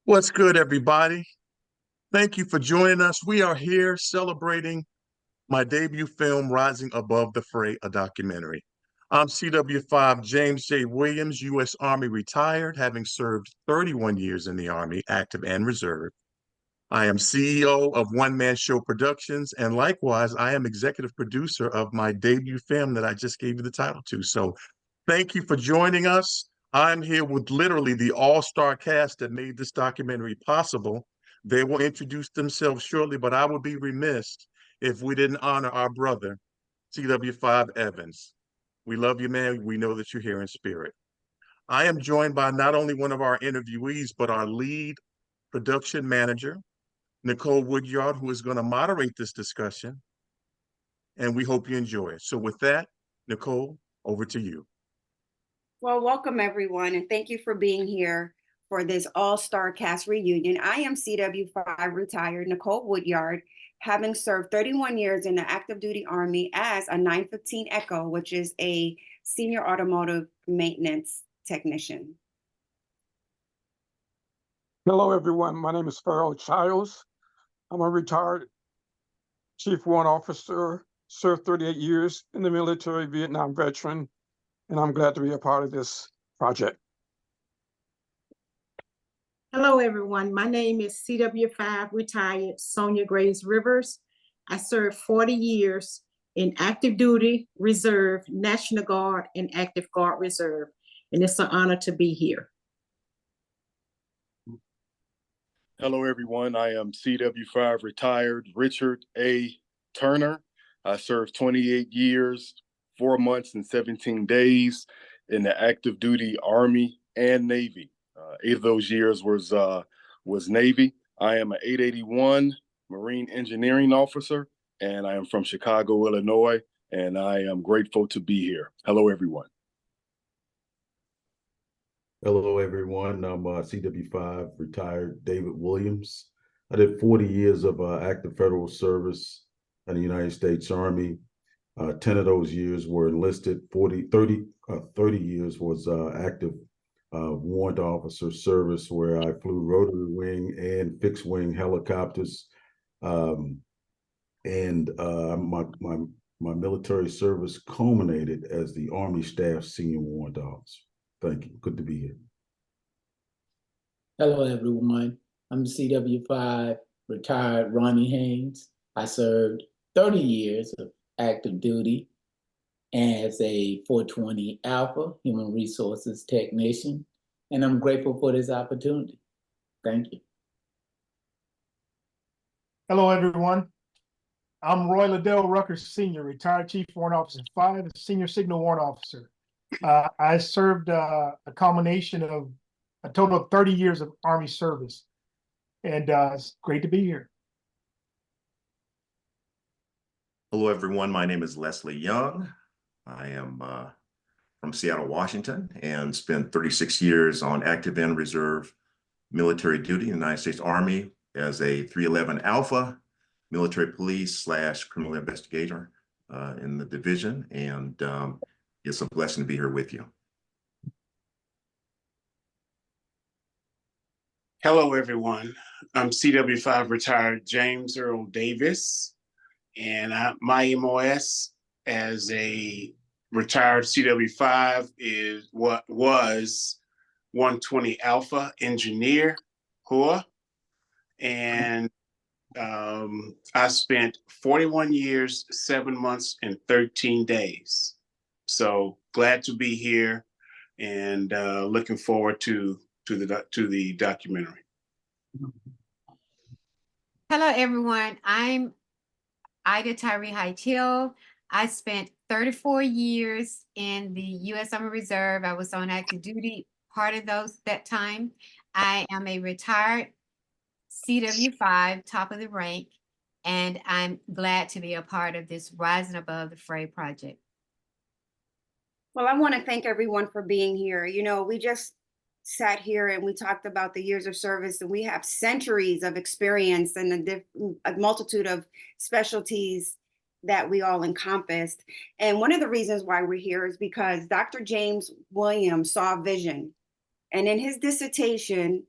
What's good, everybody? Thank you for joining us. We are here celebrating my debut film, Rising Above the Fray, a documentary. I'm CW5 James J. Williams, U.S. Army retired, having served 31 years in the Army, active and reserve. I am CEO of One Man Show Productions, and likewise, I am executive producer of my debut film that I just gave you the title to. So thank you for joining us. I'm here with literally the all-star cast that made this documentary possible. They will introduce themselves shortly, but I would be remiss if we didn't honor our brother, CW5 Evans. We love you, man. We know that you're here in spirit. I am joined by not only one of our interviewees, but our lead production manager, Nicole Woodyard, who is going to moderate this discussion, and we hope you enjoy it. So with that, Nicole, over to you. Well, welcome everyone, and thank you for being here for this all-star cast reunion. I am CW5 retired Nicole Woodyard, having served 31 years in the active duty Army as a 915 Echo, which is a senior automotive maintenance technician. Hello, everyone. My name is Fray Childs. I'm a retired Chief Warrant Officer, served 38 years in the military, Vietnam veteran, and I'm glad to be a part of this project. Hello, everyone. My name is CW5 retired Sonia Graves Rivers. I served 40 years in active duty, reserve, National Guard, and active Guard reserve, and it's an honor to be here. Hello, everyone. I am CW5 retired Richard A. Turner. I served 28 years, 4 months, and 17 days in the active duty Army and Navy. 8 of those years was Navy. I am an 881 Marine Engineering Officer, and I am from Chicago, Illinois, and I am grateful to be here. Hello, everyone. Hello, everyone. I'm CW5 retired David Williams. I did 40 years of active federal service in the United States Army. 10 of those years were enlisted. 30 years was active warrant officer service, where I flew rotary wing and fixed wing helicopters. My military service culminated as the Army Staff Senior Warrant Officer. Thank you. Good to be here. Hello, everyone. I'm CW5 retired Ronnie Haynes. I served 30 years of active duty as a 420 Alpha Human Resources Technician, and I'm grateful for this opportunity. Thank you. Hello, everyone. I'm Roy Liddell Rucker Sr., retired Chief Warrant Officer 5, Senior Signal Warrant Officer. I served a combination of a total of 30 years of Army service, and it's great to be here. Hello, everyone. My name is Leslie Young. I am from Seattle, Washington, and spent 36 years on active and reserve military duty in the United States Army as a 311 Alpha military police / criminal investigator in the division, and it's a blessing to be here with you. Hello, everyone. I'm CW5 retired James Earl Davis, and my MOS as a retired CW5 is what was 120 Alpha engineer, HOA, and I spent 41 years, 7 months, and 13 days. So glad to be here, and looking forward to the documentary. Hello, everyone. I'm Ida Tyree Hightail. I spent 34 years in the U.S. Army Reserve. I was on active duty part of that time. I am a retired CW5, top of the rank, and I'm glad to be a part of this Rising Above the Fray project. Well, I want to thank everyone for being here. You know, we just sat here and we talked about the years of service, and we have centuries of experience and a multitude of specialties that we all encompassed. And one of the reasons why we're here is because Dr. James Williams saw a vision. And in his dissertation,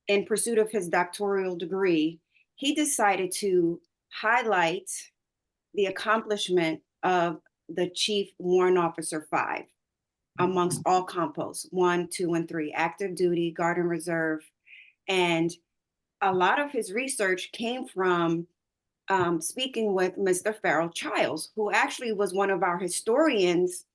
in pursuit of his doctoral degree, he decided to highlight the accomplishment of the Chief Warrant Officer 5 amongst all compos, 1, 2, and 3, active duty, Guard and Reserve. And a lot of his research came from speaking with Mr. Farrell Childs, who actually was one of our historians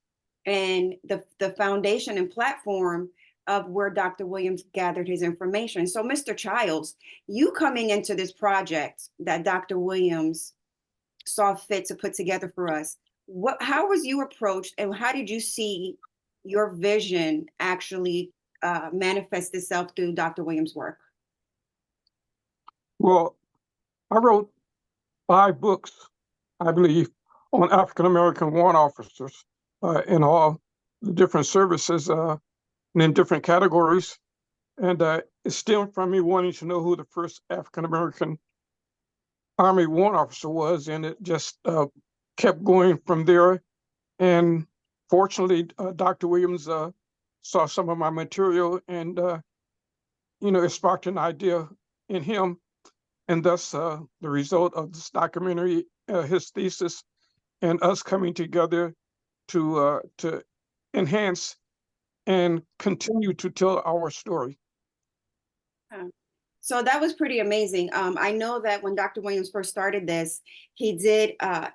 and the foundation and platform of where Dr. Williams gathered his information. So Mr. Childs, you coming into this project that Dr. Williams saw fit to put together for us, how was you approached and how did you see your vision actually manifest itself through Dr. Williams' work? Well, I wrote 5 books, I believe, on African-American warrant officers in all the different services and in different categories. And it stemmed from me wanting to know who the first African-American Army warrant officer was, and it just kept going from there. And fortunately, Dr. Williams saw some of my material and, it sparked an idea in him. And thus, the result of this documentary, his thesis, and us coming together to enhance and continue to tell our story. So that was pretty amazing. I know that when Dr. Williams first started this, he did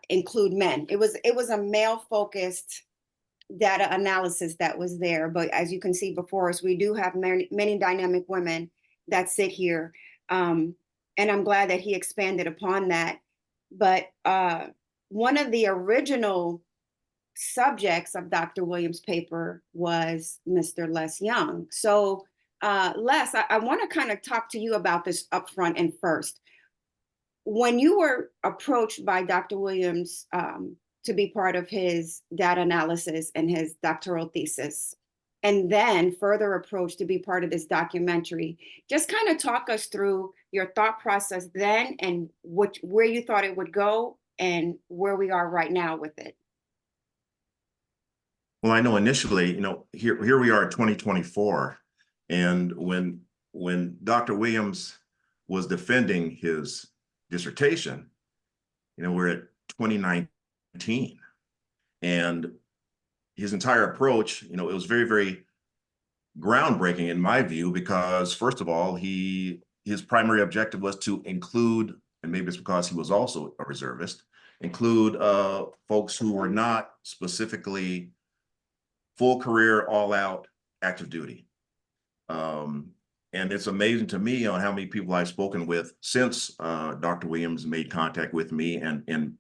include men. It was a male-focused data analysis that was there. But as you can see before us, we do have many dynamic women that sit here. And I'm glad that he expanded upon that. But one of the original subjects of Dr. Williams' paper was Mr. Les Young. So Les, I want to kind of talk to you about this upfront and first. When you were approached by Dr. Williams to be part of his data analysis and his doctoral thesis, and then further approached to be part of this documentary, just kind of talk us through your thought process then and where you thought it would go and where we are right now with it. Well, I know initially, here we are in 2024, and when Dr. Williams was defending his dissertation, we're at 2019, and his entire approach, it was very, very groundbreaking in my view, because first of all, his primary objective was to include, and maybe it's because he was also a reservist, include folks who were not specifically full career, all out active duty. And it's amazing to me on how many people I've spoken with since Dr. Williams made contact with me and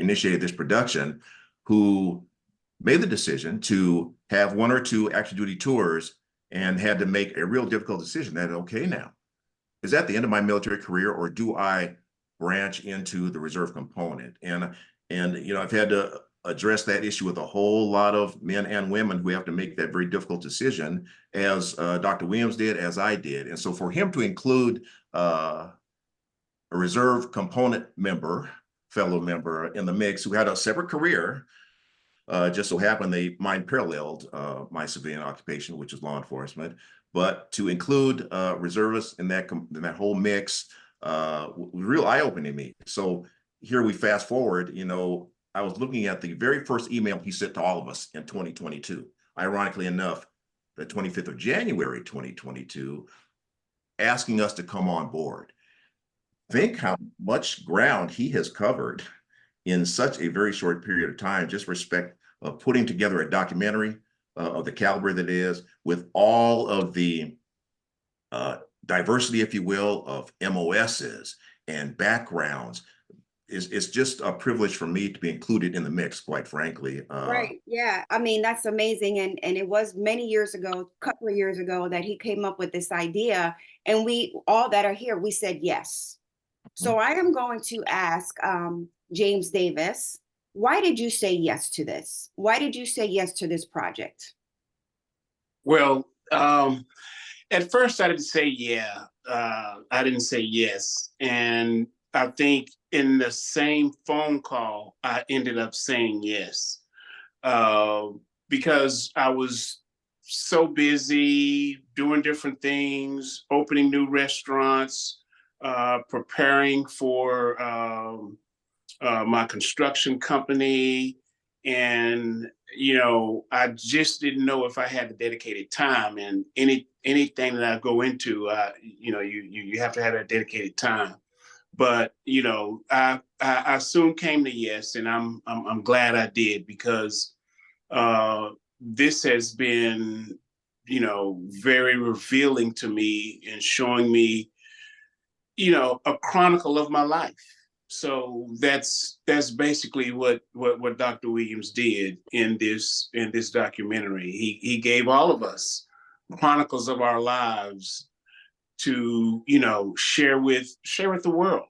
initiated this production, who made the decision to have 1 or 2 active duty tours and had to make a real difficult decision that, okay, now, is that the end of my military career, or do I branch into the reserve component? And I've had to address that issue with a whole lot of men and women who have to make that very difficult decision, as Dr. Williams did, as I did. And so for him to include a reserve component fellow member in the mix who had a separate career, just so happened mine paralleled my civilian occupation, which is law enforcement, but to include reservists in that whole mix was real eye-opening to me. So here we fast forward, I was looking at the very first email he sent to all of us in 2022. Ironically enough, the 25th of January, 2022, asking us to come on board. Think how much ground he has covered in such a very short period of time, just respect of putting together a documentary of the caliber that is, with all of the diversity, if you will, of MOSs and backgrounds. It's just a privilege for me to be included in the mix, quite frankly. Right. Yeah. I mean, that's amazing. And it was many years ago, a couple of years ago, that he came up with this idea. And we all that are here, we said yes. So I am going to ask James Davis, why did you say yes to this? Why did you say yes to this project? Well, at first I didn't say yeah. I didn't say yes. And I think in the same phone call, I ended up saying yes, because I was so busy doing different things, opening new restaurants, preparing for my construction company. And, I just didn't know if I had the dedicated time, and anything that I go into, you have to have that dedicated time. But, I soon came to yes, and I'm glad I did, because this has been, very revealing to me and showing me, a chronicle of my life. So that's basically what Dr. Williams did in this documentary. He gave all of us chronicles of our lives to, share with the world.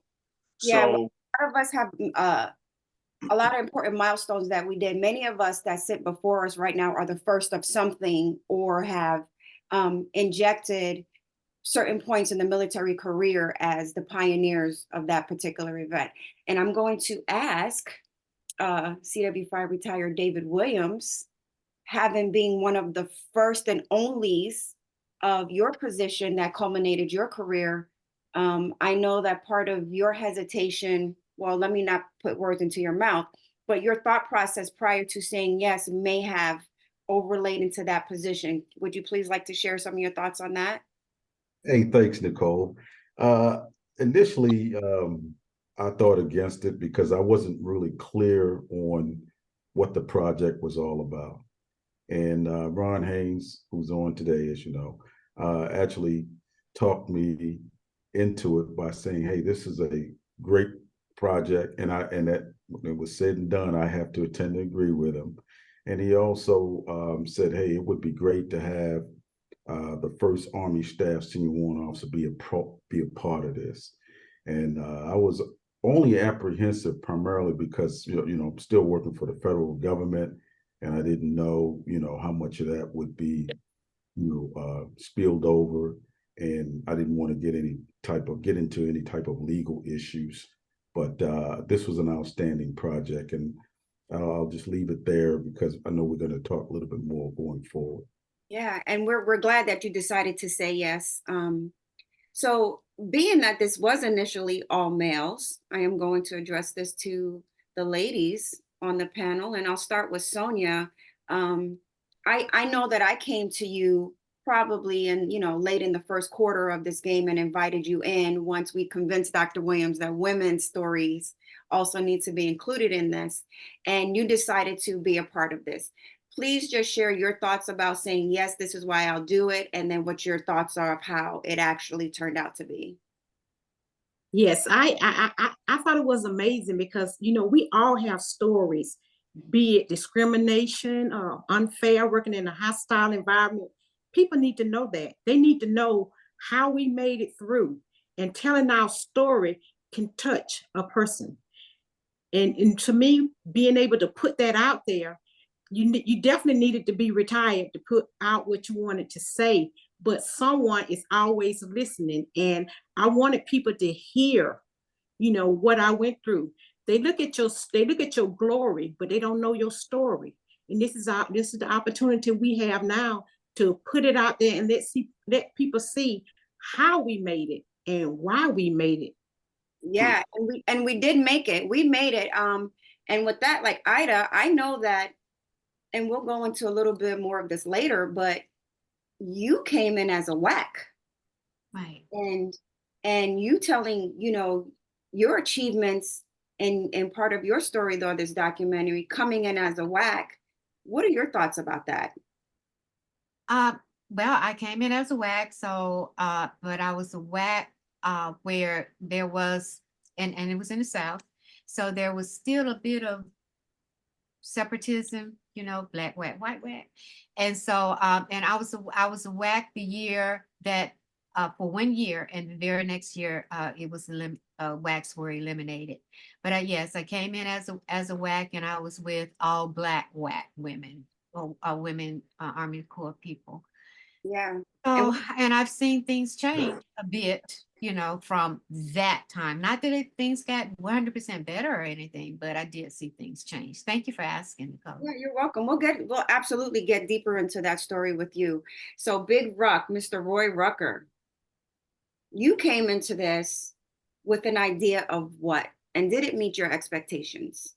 Yeah, a So lot of us have a lot of important milestones that we did. Many of us that sit before us right now are the first of something, or have injected certain points in the military career as the pioneers of that particular event. And I'm going to ask CW5 retired David Williams, having been one of the first and onlys of your position that culminated your career. I know that part of your hesitation, well, let me not put words into your mouth, but your thought process prior to saying yes may have overlaid into that position. Would you please like to share some of your thoughts on that? Hey, thanks, Nicole. Initially, I thought against it because I wasn't really clear on what the project was all about. And Ron Haynes, who's on today, as you know, actually talked me into it by saying, "Hey, this is a great project," and that when it was said and done, I have to tend to agree with him. And he also said, "Hey, it would be great to have the First Army Staff Senior Warrant Officer be a part of this." And I was only apprehensive primarily because I'm still working for the federal government, and I didn't know how much of that would be spilled over, and I didn't want to get into any type of legal issues. But this was an outstanding project, and I'll just leave it there because I know we're going to talk a little bit more going forward. Yeah, and we're glad that you decided to say yes. So being that this was initially all males, I am going to address this to the ladies on the panel, and I'll start with Sonia. I know that I came to you probably late in the first quarter of this game and invited you in once we convinced Dr. Williams that women's stories also need to be included in this, and you decided to be a part of this. Please just share your thoughts about saying, yes, this is why I'll do it, and then what your thoughts are of how it actually turned out to be. Yes, I thought it was amazing because we all have stories, be it discrimination, unfair, working in a hostile environment. People need to know that. They need to know how we made it through, and telling our story can touch a person. And to me, being able to put that out there, you definitely needed to be retired to put out what you wanted to say, but someone is always listening. And I wanted people to hear, what I went through. They look at your glory, but they don't know your story. And this is the opportunity we have now to put it out there and let people see how we made it and why we made it. Yeah, and we did make it. We made it. And with that, like Ida, I know that, and we'll go into a little bit more of this later, but you came in as a WAC. Right. And you telling, your achievements and part of your story, though, this documentary, coming in as a WAC. What are your thoughts about that? Well, I came in as a WAC, so but I was a WAC where there was, and it was in the South, so there was still a bit of separatism, black WAC, white WAC. And so and I was a WAC the year that for 1 year, and the very next year it was WACs were eliminated. But yes, I came in as a WAC, and I was with all black WAC women, or women Army Corps people. Yeah. So, and I've seen things change a bit you know, from that time. Not that things got 100% better or anything, but I did see things change. Thank you for asking, Nicole. Yeah, you're welcome. We'll absolutely get deeper into that story with you. So Big Ruck, Mr. Roy Rucker, you came into this with an idea of what, and did it meet your expectations?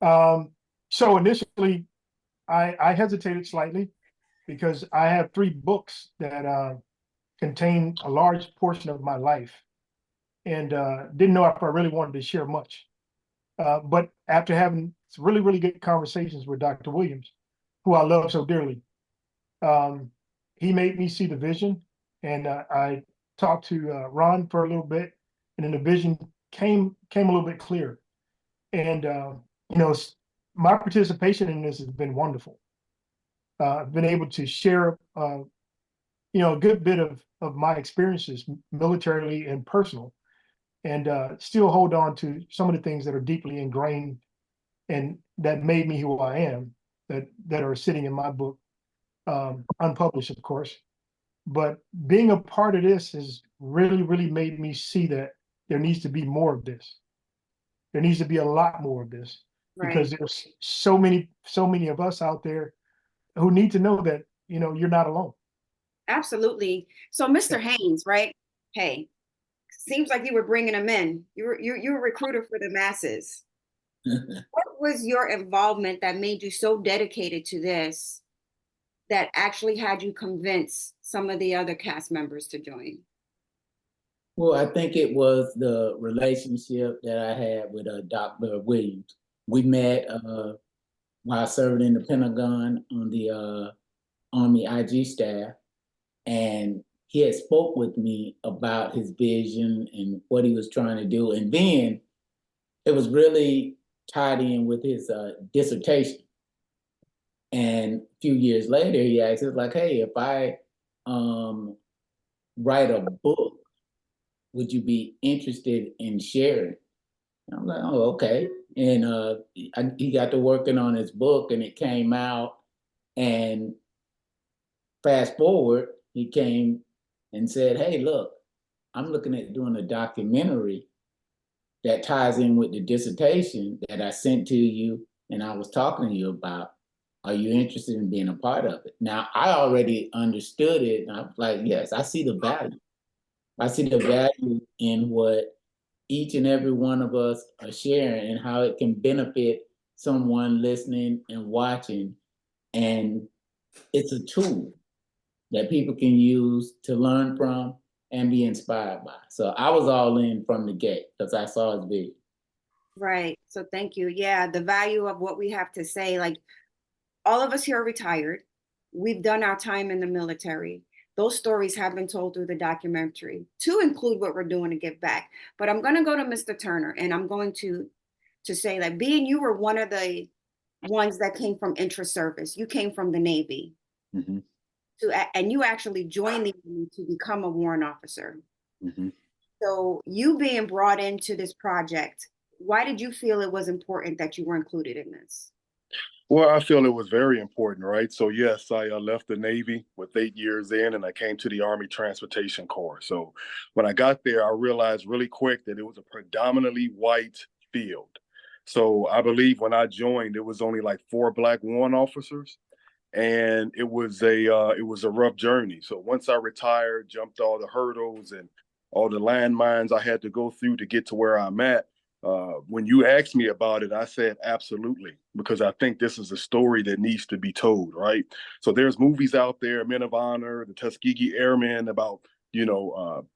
So initially, I hesitated slightly because I have 3 books that contain a large portion of my life, and didn't know if I really wanted to share much. But after having some really, really good conversations with Dr. Williams, who I love so dearly, he made me see the vision, and I talked to Ron for a little bit, and then the vision came a little bit clearer. And you know, my participation in this has been wonderful. I've been able to share, you know, a good bit of my experiences, militarily and personal, and still hold on to some of the things that are deeply ingrained and that made me who I am, that are sitting in my book, unpublished, of course. But being a part of this has really, really made me see that there needs to be more of this. There needs to be a lot more of this, because Right. there's so many of us out there who need to know that, you know, you're not alone. Absolutely. So Mr. Haynes, right? Hey, seems like you were bringing them in. You're a recruiter for the masses. What was your involvement that made you so dedicated to this that actually had you convince some of the other cast members to join? Well, I think it was the relationship that I had with Dr. Williams. We met while serving in the Pentagon on the Army IG staff, and he had spoke with me about his vision and what he was trying to do. And then it was really tied in with his dissertation. And a few years later, he asked us, like, hey, if I write a book, would you be interested in sharing? And I'm like, oh, okay. And he got to working on his book, and it came out. And fast forward, he came and said, hey, look, I'm looking at doing a documentary that ties in with the dissertation that I sent to you and I was talking to you about. Are you interested in being a part of it? Now, I already understood it, and I was like, yes, I see the value. I see the value in what each and every one of us are sharing and how it can benefit someone listening and watching. And it's a tool that people can use to learn from and be inspired by. So I was all in from the gate because I saw his vision. Right. So thank you. Yeah, the value of what we have to say, like all of us here are retired. We've done our time in the military. Those stories have been told through the documentary to include what we're doing to give back. But I'm going to go to Mr. Turner, and I'm going to say that being you were one of the ones that came from intra-service. You came from the Navy. Mhm. And you actually joined the Army to become a warrant officer. Mhm. So you being brought into this project, why did you feel it was important that you were included in this? Well, I feel it was very important, right? So, yes, I left the Navy with 8 years in, and I came to the Army Transportation Corps. So, when I got there, I realized really quick that it was a predominantly white field. So, I believe when I joined, it was only like 4 Black warrant officers, and it was a rough journey. So, once I retired, jumped all the hurdles and all the landmines I had to go through to get to where I'm at. When you asked me about it, I said absolutely, because I think this is a story that needs to be told, right? So there's movies out there, Men of Honor, the Tuskegee Airmen, about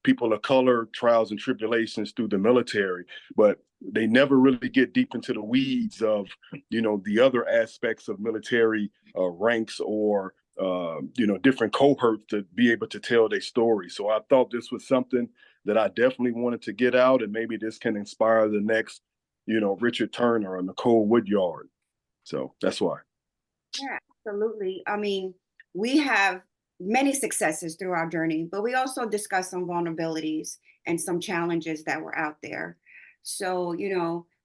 people of color trials and tribulations through the military, but they never really get deep into the weeds of the other aspects of military ranks or different cohorts to be able to tell their story. So I thought this was something that I definitely wanted to get out, and maybe this can inspire the next, Richard Turner or Nicole Woodyard. So that's why. Yeah, absolutely. I mean, we have many successes through our journey, but we also discuss some vulnerabilities and some challenges that were out there. So,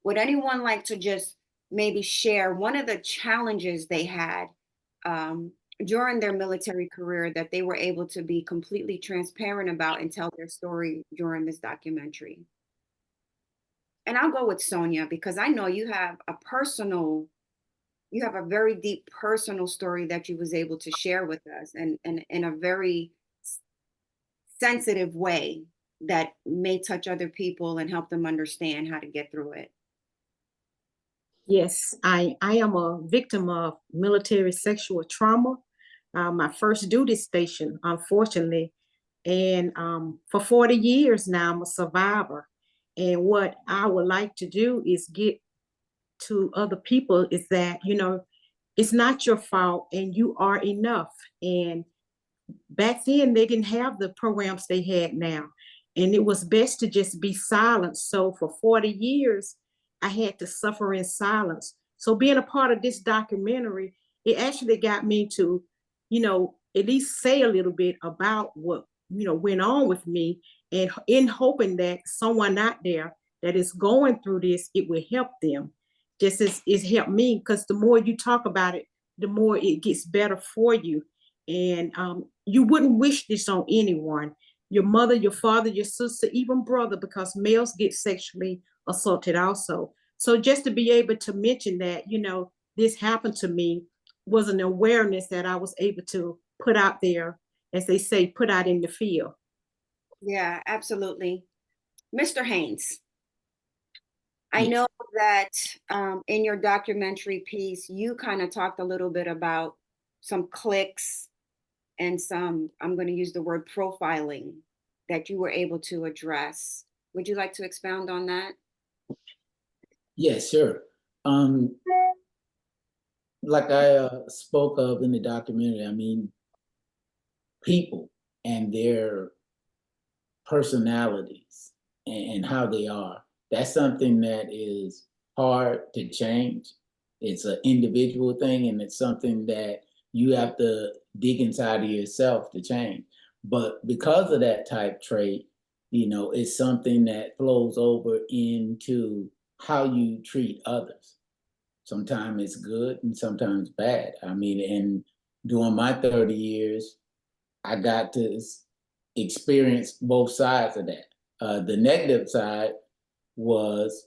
would anyone like to just maybe share one of the challenges they had during their military career that they were able to be completely transparent about and tell their story during this documentary? And I'll go with Sonia because I know you have a very deep personal story that you was able to share with us, and in a very sensitive way that may touch other people and help them understand how to get through it. Yes, I am a victim of military sexual trauma. My first duty station, unfortunately, and for 40 years now, I'm a survivor. And what I would like to do is get to other people is that, it's not your fault and you are enough. And back then, they didn't have the programs they had now. And it was best to just be silent. So for 40 years, I had to suffer in silence. So being a part of this documentary, it actually got me to, at least say a little bit about what, went on with me, and in hoping that someone out there that is going through this, it will help them. Just as it's helped me, because the more you talk about it, the more it gets better for you. And you wouldn't wish this on anyone, your mother, your father, your sister, even brother, because males get sexually assaulted also. So just to be able to mention that, this happened to me was an awareness that I was able to put out there, as they say, put out in the field. Yeah, absolutely. Mr. Haynes, I Yes. know that in your documentary piece, you kind of talked a little bit about some clicks and some, I'm going to use the word profiling, that you were able to address. Would you like to expound on that? Yes, sure. Like I spoke of in the documentary, I mean, people and their personalities and how they are. That's something that is hard to change. It's an individual thing, and it's something that you have to dig inside of yourself to change. But because of that type trait, it's something that flows over into how you treat others. Sometimes it's good and sometimes bad. I mean, and during my 30 years, I got to experience both sides of that. The negative side was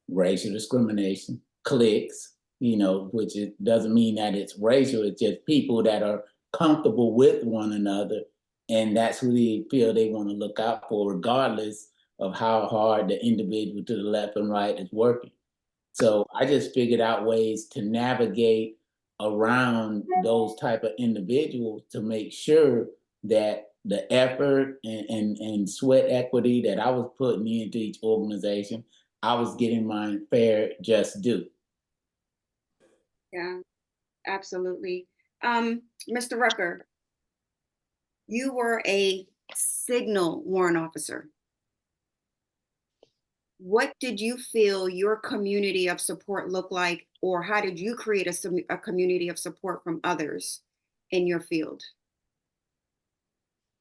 racial discrimination, cliques, which it doesn't mean that it's racial, it's just people that are comfortable with one another. And that's who they feel they want to look out for, regardless of how hard the individual to the left and right is working. So I just figured out ways to navigate around those type of individuals to make sure that the effort and sweat equity that I was putting into each organization, I was getting my fair just due. Yeah, absolutely. Mr. Rucker, you were a signal warrant officer. What did you feel your community of support looked like, or how did you create a community of support from others in your field?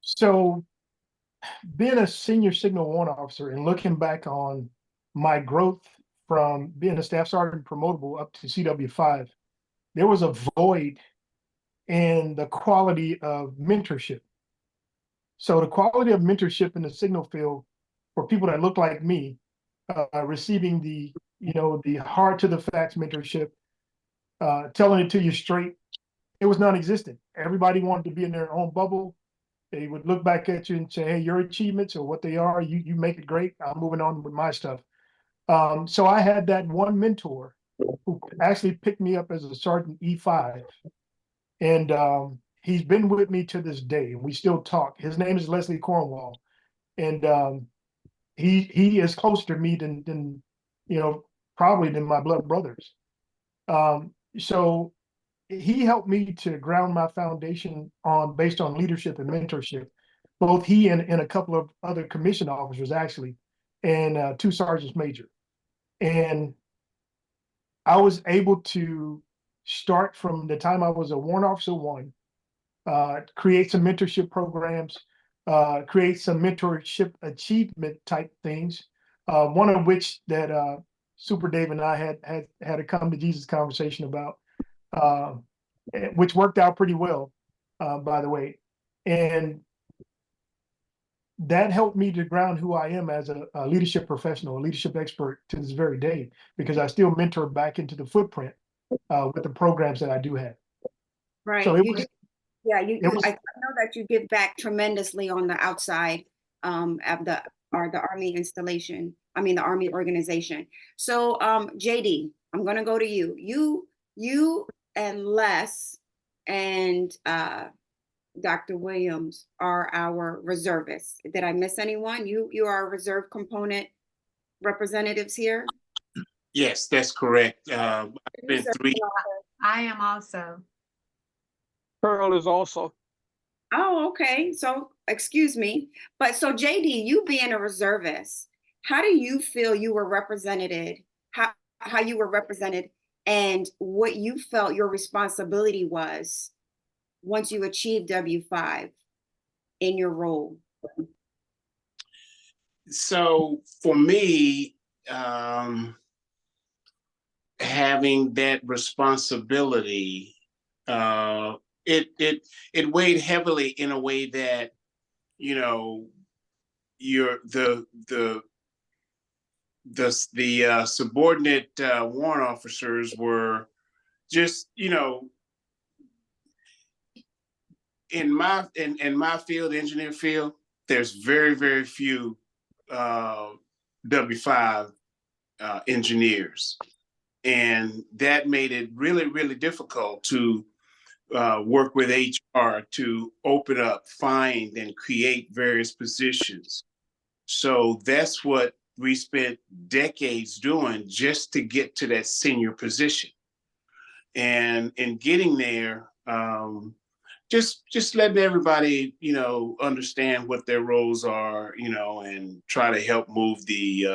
So being a senior signal warrant officer and looking back on my growth from being a staff sergeant promotable up to CW5, there was a void in the quality of mentorship. So the quality of mentorship in the signal field for people that look like me, receiving the hard to the facts mentorship, telling it to you straight, it was non-existent. Everybody wanted to be in their own bubble. They would look back at you and say, hey, your achievements or what they are, you make it great. I'm moving on with my stuff. So I had that one mentor who actually picked me up as a Sergeant E5. And he's been with me to this day. We still talk. His name is Leslie Cornwall. And he is closer to me than probably than my blood brothers. So he helped me to ground my foundation based on leadership and mentorship. Both he and a couple of other commissioned officers actually, and 2 sergeants major. And I was able to start from the time I was a warrant officer 1, create some mentorship programs, create some mentorship achievement type things. One of which that Super Dave and I had a come to Jesus conversation about. which worked out pretty well, by the way. And that helped me to ground who I am as a leadership professional, a leadership expert to this very day, because I still mentor back into the footprint with the programs that I do have. Right. So it You was, do, yeah, was- I know that you give back tremendously on the outside of the Army installation. I mean, the Army organization. So JD, I'm gonna go to you. You and Les and Dr. Williams are our reservists. Did I miss anyone? You are reserve component representatives here? Yes, that's correct. I've been Reserve 3. I am also. Pearl is also. Oh, okay. So, excuse me. But so JD, you being a reservist, how do you feel you were represented? How you were represented and what you felt your responsibility was once you achieved W5 in your role? So for me, having that responsibility, it weighed heavily in a way that, you know, you're the subordinate warrant officers were just, you know, in my field, engineer field, there's very few W5 engineers, and that made it really difficult to work with HR to open up, find, and create various positions. So that's what we spent decades doing just to get to that senior position. And in getting there, just letting everybody, you know, understand what their roles are, you know, and try to help move the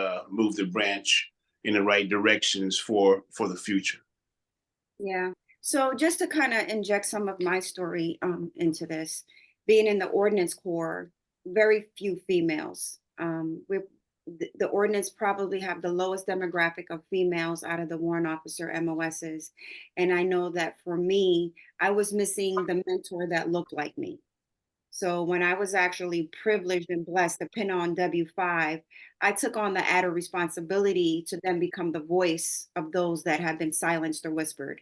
branch in the right directions for the future. Yeah. So just to kind of inject some of my story into this, being in the Ordnance Corps, very few females. The ordnance probably have the lowest demographic of females out of the warrant officer MOSs. And I know that for me, I was missing the mentor that looked like me. So when I was actually privileged and blessed to pin on W5, I took on the added responsibility to then become the voice of those that have been silenced or whispered.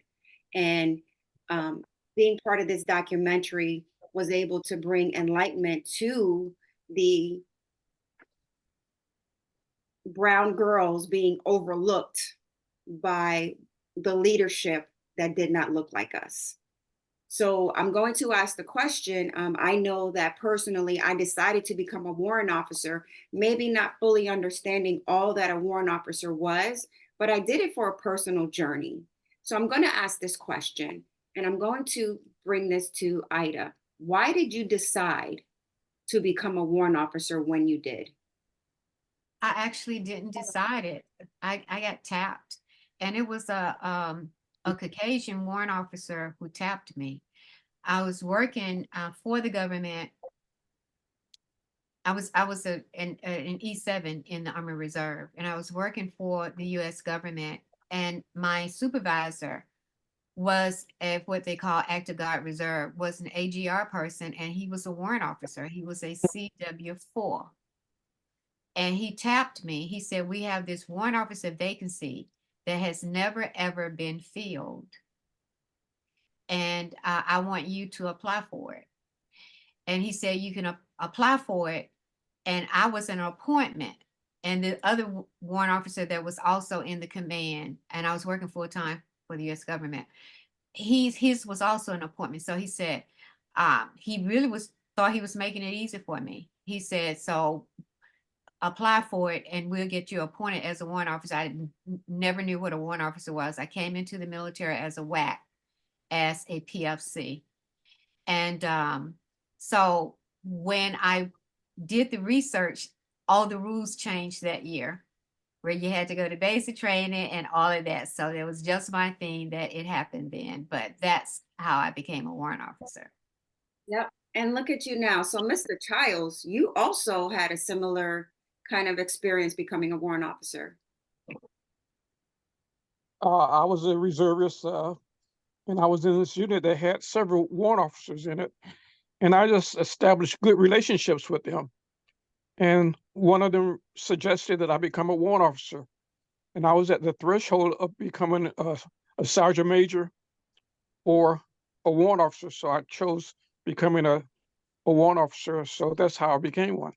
And being part of this documentary was able to bring enlightenment to the brown girls being overlooked by the leadership that did not look like us. So I'm going to ask the question. I know that personally, I decided to become a warrant officer, maybe not fully understanding all that a warrant officer was, but I did it for a personal journey. So I'm going to ask this question, and I'm going to bring this to Ida. Why did you decide to become a warrant officer when you did? I actually didn't decide it. I got tapped, and it was a Caucasian warrant officer who tapped me. I was working for the government. I was an E7 in the Army Reserve, and I was working for the U.S. government. And my supervisor was what they call active guard reserve, was an AGR person, and he was a warrant officer. He was a CW4. And he tapped me. He said, "We have this warrant officer vacancy that has never, ever been filled. And I want you to apply for it." And he said, "You can apply for it." And I was an appointment. And the other warrant officer that was also in the command, and I was working full time for the US government, his was also an appointment. So he said, he really thought he was making it easy for me. He said, "So apply for it and we'll get you appointed as a warrant officer." I never knew what a warrant officer was. I came into the military as a WAC, as a PFC. And so when I did the research, all the rules changed that year, where you had to go to basic training and all of that. So it was just my thing that it happened then, but that's how I became a warrant officer. Yep. And look at you now. So Mr. Childs, you also had a similar kind of experience becoming a warrant officer. I was a reservist and I was in this unit that had several warrant officers in it, and I just established good relationships with them. And one of them suggested that I become a warrant officer, and I was at the threshold of becoming a sergeant major or a warrant officer, so I chose becoming a warrant officer. So that's how I became one.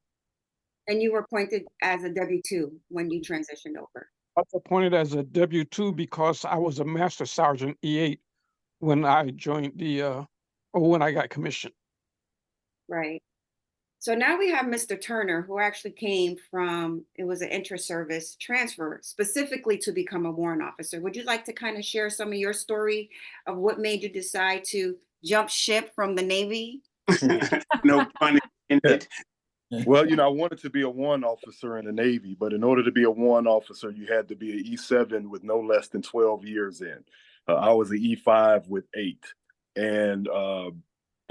And you were appointed as a W-2 when you transitioned over. I was appointed as a W-2 because I was a master sergeant E8 when I joined or when I got commissioned. Right. So now we have Mr. Turner, who actually came from, it was an inter-service transfer specifically to become a warrant officer. Would you like to kind of share some of your story of what made you decide to jump ship from the Navy? No pun intended. Well, I wanted to be a warrant officer in the Navy, but in order to be a warrant officer, you had to be an E7 with no less than 12 years in. I was an E5 with 8. And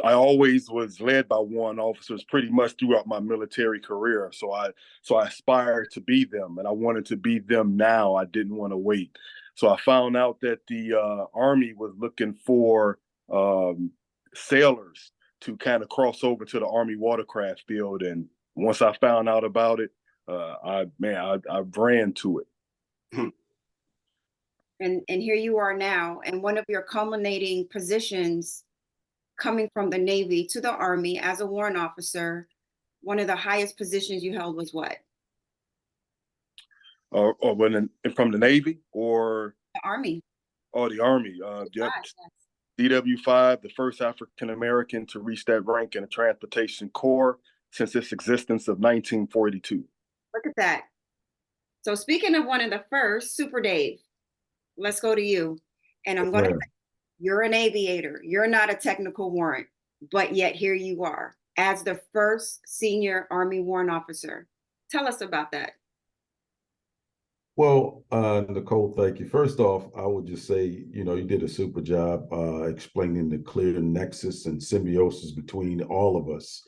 I always was led by warrant officers pretty much throughout my military career. So I aspired to be them, and I wanted to be them now. I didn't want to wait. So I found out that the Army was looking for sailors to kind of cross over to the Army watercraft field. And once I found out about it, I ran to it. And here you are now, and one of your culminating positions coming from the Navy to the Army as a warrant officer, one of the highest positions you held was what? Or from the Navy or The Army. Oh, the Army. Yep. CW5, the first African American to reach that rank in the Transportation Corps since its existence of 1942. Look at that. So speaking of one of the first, Super Dave, let's go to you. And I'm going to say, you're an aviator. You're not a technical warrant, but yet here you are as the first senior Army warrant officer. Tell us about that. Well, Nicole, thank you. First off, I would just say, you did a super job explaining the clear nexus and symbiosis between all of us.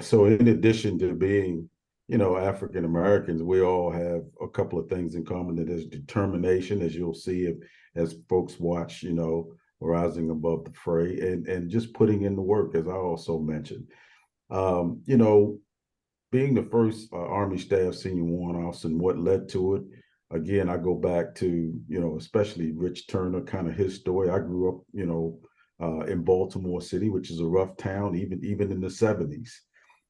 So in addition to being, African Americans, we all have a couple of things in common. That is determination, as you'll see as folks watch, Rising Above the Fray, and just putting in the work, as I also mentioned. Being the first Army Staff Senior Warrant Officer and what led to it, again, I go back to, especially Rich Turner, kind of his story. I grew up, in Baltimore City, which is a rough town, even in the 70s.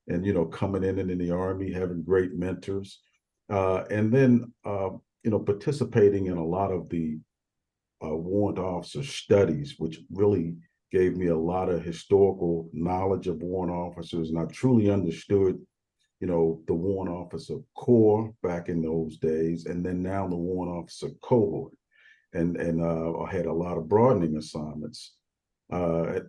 And, coming in the Army, having great mentors. And then, participating in a lot of the warrant officer studies, which really gave me a lot of historical knowledge of warrant officers. And I truly understood the warrant officer corps back in those days, and then now the warrant officer cohort. And I had a lot of broadening assignments,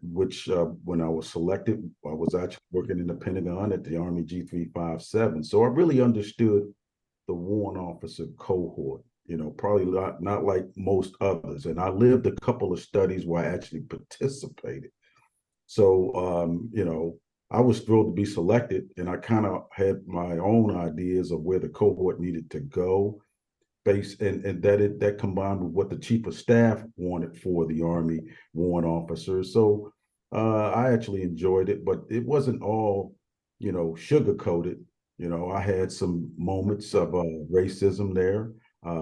which when I was selected, I was actually working in the Pentagon at the Army G357. So I really understood the warrant officer cohort, probably not like most others. And I lived a couple of studies where I actually participated. So, I was thrilled to be selected, and I kind of had my own ideas of where the cohort needed to go, and that combined with what the chief of staff wanted for the Army warrant officers. So I actually enjoyed it, but it wasn't all, sugar coated. I had some moments of racism there,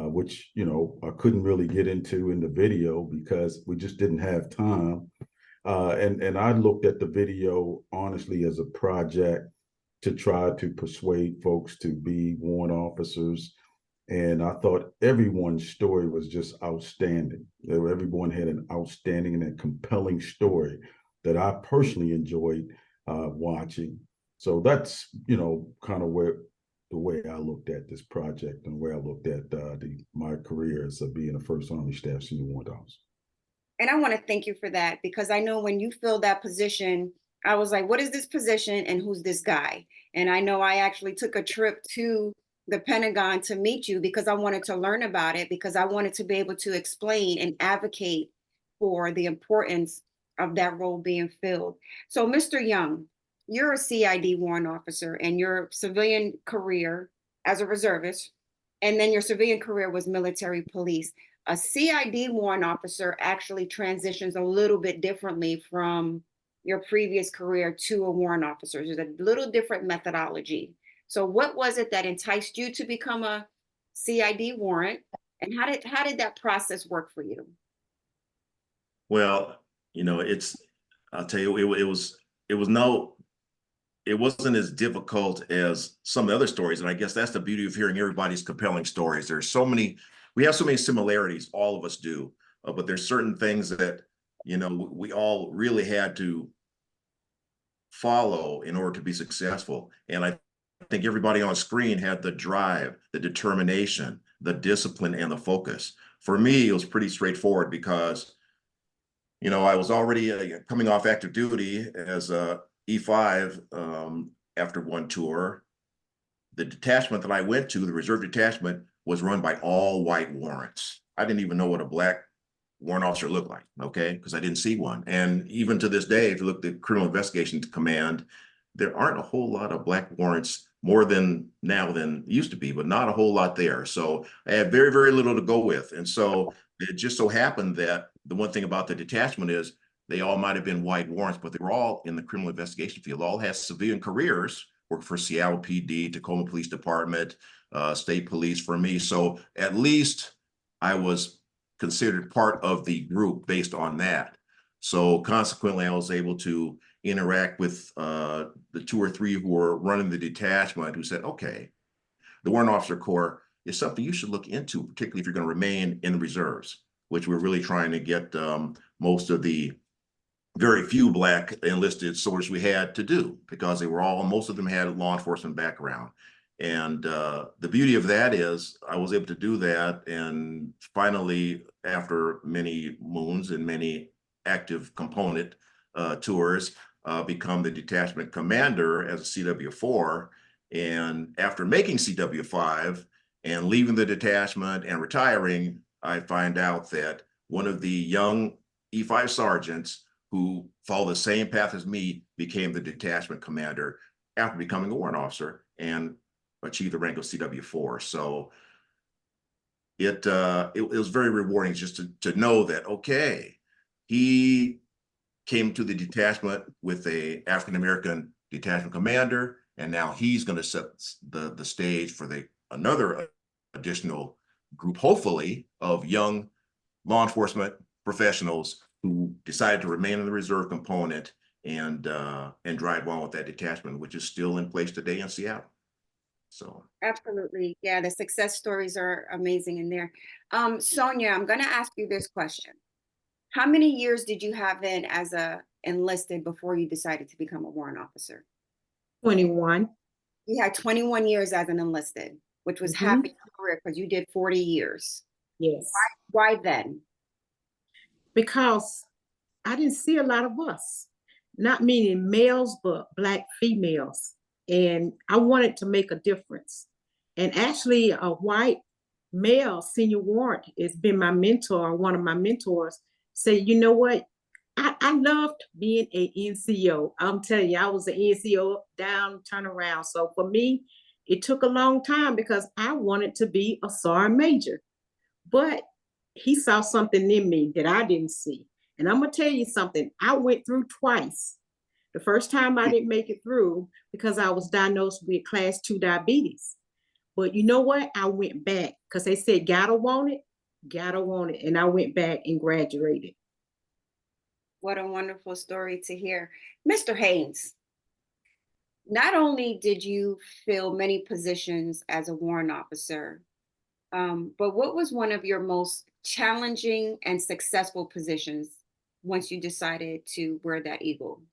which I couldn't really get into in the video because we just didn't have time. And I looked at the video honestly as a project to try to persuade folks to be warrant officers. And I thought everyone's story was just outstanding. Everyone had an outstanding and a compelling story that I personally enjoyed watching. So that's, kind of the way I looked at this project and where I looked at my career as being a first Army Staff Senior Warrant Officer. And I want to thank you for that, because I know when you filled that position, I was like, what is this position and who's this guy? And I know I actually took a trip to the Pentagon to meet you because I wanted to learn about it, because I wanted to be able to explain and advocate for the importance of that role being filled. So, Mr. Young, you're a CID warrant officer, and your civilian career as a reservist, and then your civilian career was military police. a CID warrant officer actually transitions a little bit differently from your previous career to a warrant officer. There's a little different methodology. So what was it that enticed you to become a CID warrant? And how did that process work for you? Well, I'll tell you, it wasn't as difficult as some of the other stories. And I guess that's the beauty of hearing everybody's compelling stories. We have so many similarities, all of us do, but there's certain things that, we all really had to follow in order to be successful. And I think everybody on screen had the drive, the determination, the discipline, and the focus. For me, it was pretty straightforward because, I was already coming off active duty as a E5 after one tour. The detachment that I went to, the reserve detachment, was run by all white warrants. I didn't even know what a black warrant officer looked like, okay, because I didn't see one. And even to this day, if you look at the Criminal Investigation Command, there aren't a whole lot of black warrants, more than now than used to be, but not a whole lot there. So I had very, very little to go with. And so it just so happened that the one thing about the detachment is they all might have been white warrants, but they were all in the criminal investigation field, all had civilian careers, worked for Seattle PD, Tacoma Police Department, state police for me. So at least I was considered part of the group based on that. So consequently, I was able to interact with the 2 or 3 who were running the detachment who said, okay, the Warrant Officer Corps is something you should look into, particularly if you're going to remain in the reserves, which we're really trying to get most of the very few black enlisted soldiers we had to do, because most of them had a law enforcement background. And the beauty of that is I was able to do that. And finally, after many moons and many active component tours, become the detachment commander as a CW4. And after making CW5 and leaving the detachment and retiring, I find out that one of the young E5 sergeants who followed the same path as me became the detachment commander after becoming a warrant officer and achieved the rank of CW4. So it was very rewarding just to know that, okay, he came to the detachment with a African-American detachment commander, and now he's going to set the stage for another additional group, hopefully, of young law enforcement professionals who decided to remain in the reserve component and drive on with that detachment, which is still in place today in Seattle. So Absolutely. Yeah, the success stories are amazing in there. Sonia, I'm going to ask you this question. How many years did you have then as a enlisted before you decided to become a warrant officer? 21. You had 21 years as an enlisted, which was half a career because you did 40 years. Yes. Why then? Because I didn't see a lot of us, not meaning males, but black females. And I wanted to make a difference. And actually, a white male senior warrant has been my mentor, one of my mentors, say, you know what? I loved being an NCO. I'm telling you, I was an NCO down, turn around. So for me, it took a long time because I wanted to be a sergeant major. But he saw something in me that I didn't see. And I'm going to tell you something. I went through twice. The first time I didn't make it through because I was diagnosed with class 2 diabetes. But you know what? I went back because they said, gotta want it, gotta want it. And I went back and graduated. What a wonderful story to hear. Mr. Haynes, not only did you fill many positions as a warrant officer, but what was one of your most challenging and successful positions once you decided to wear that eagle?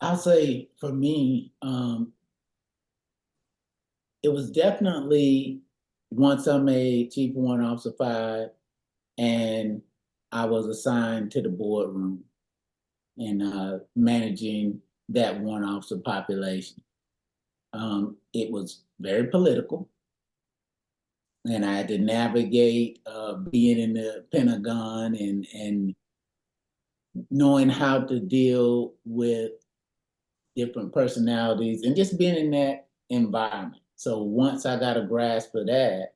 I'll say for me, it was definitely once I made Chief Warrant Officer 5 and I was assigned to the boardroom and managing that warrant officer population. It was very political, and I had to navigate being in the Pentagon and knowing how to deal with different personalities and just being in that environment. So once I got a grasp of that,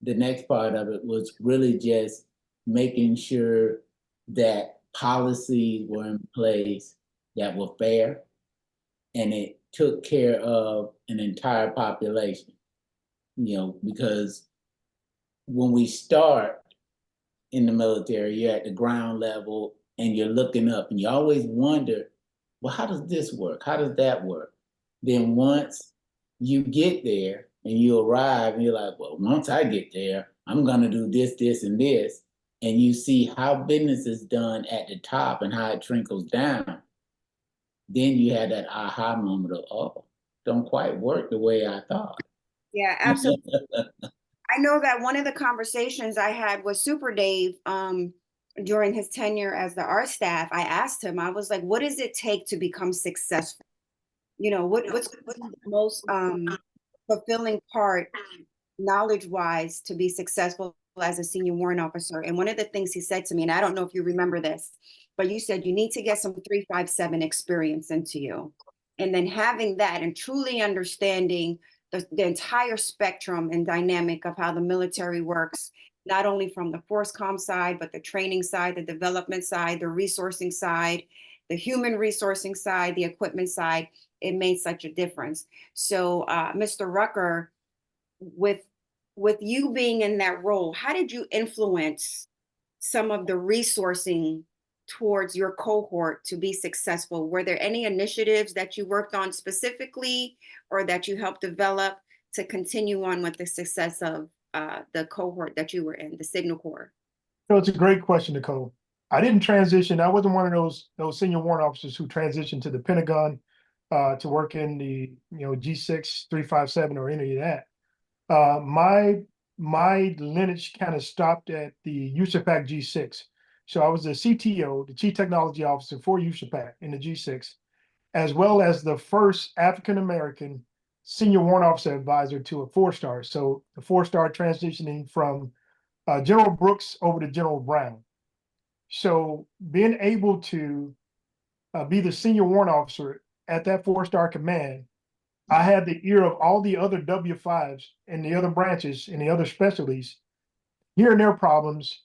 the next part of it was really just making sure that policies were in place that were fair and it took care of an entire population, you know, because when we start in the military, you're at the ground level and you're looking up and you always wonder, well, how does this work? How does that work? Then once you get there and you arrive and you're like, well, once I get there, I'm gonna do this, this, and this. And you see how business is done at the top and how it trickles down. Then you had that aha moment of, oh, don't quite work the way I thought. Yeah, absolutely. I know that one of the conversations I had with Super Dave during his tenure as the art staff, I asked him, I was like, what does it take to become successful? You know, what's the most fulfilling part, knowledge-wise, to be successful as a senior warrant officer? And one of the things he said to me, and I don't know if you remember this, but you said you need to get some 357 experience into you. And then having that and truly understanding the entire spectrum and dynamic of how the military works, not only from the force comm side, but the training side, the development side, the resourcing side, the human resourcing side, the equipment side, it made such a difference. So Mr. Rucker, with you being in that role, how did you influence some of the resourcing towards your cohort to be successful? Were there any initiatives that you worked on specifically or that you helped develop to continue on with the success of the cohort that you were in, the Signal Corps? So it's a great question, Nicole. I didn't transition. I wasn't one of those senior warrant officers who transitioned to the Pentagon to work in the G6, 357 or any of that. My lineage kind of stopped at the USAPAC G6. So I was the CTO, the Chief Technology Officer for USAPAC in the G6, as well as the first African-American senior warrant officer advisor to a 4-star. So the 4-star transitioning from General Brooks over to General Brown. So being able to be the senior warrant officer at that 4-star command, I had the ear of all the other W5s and the other branches and the other specialties, hearing their problems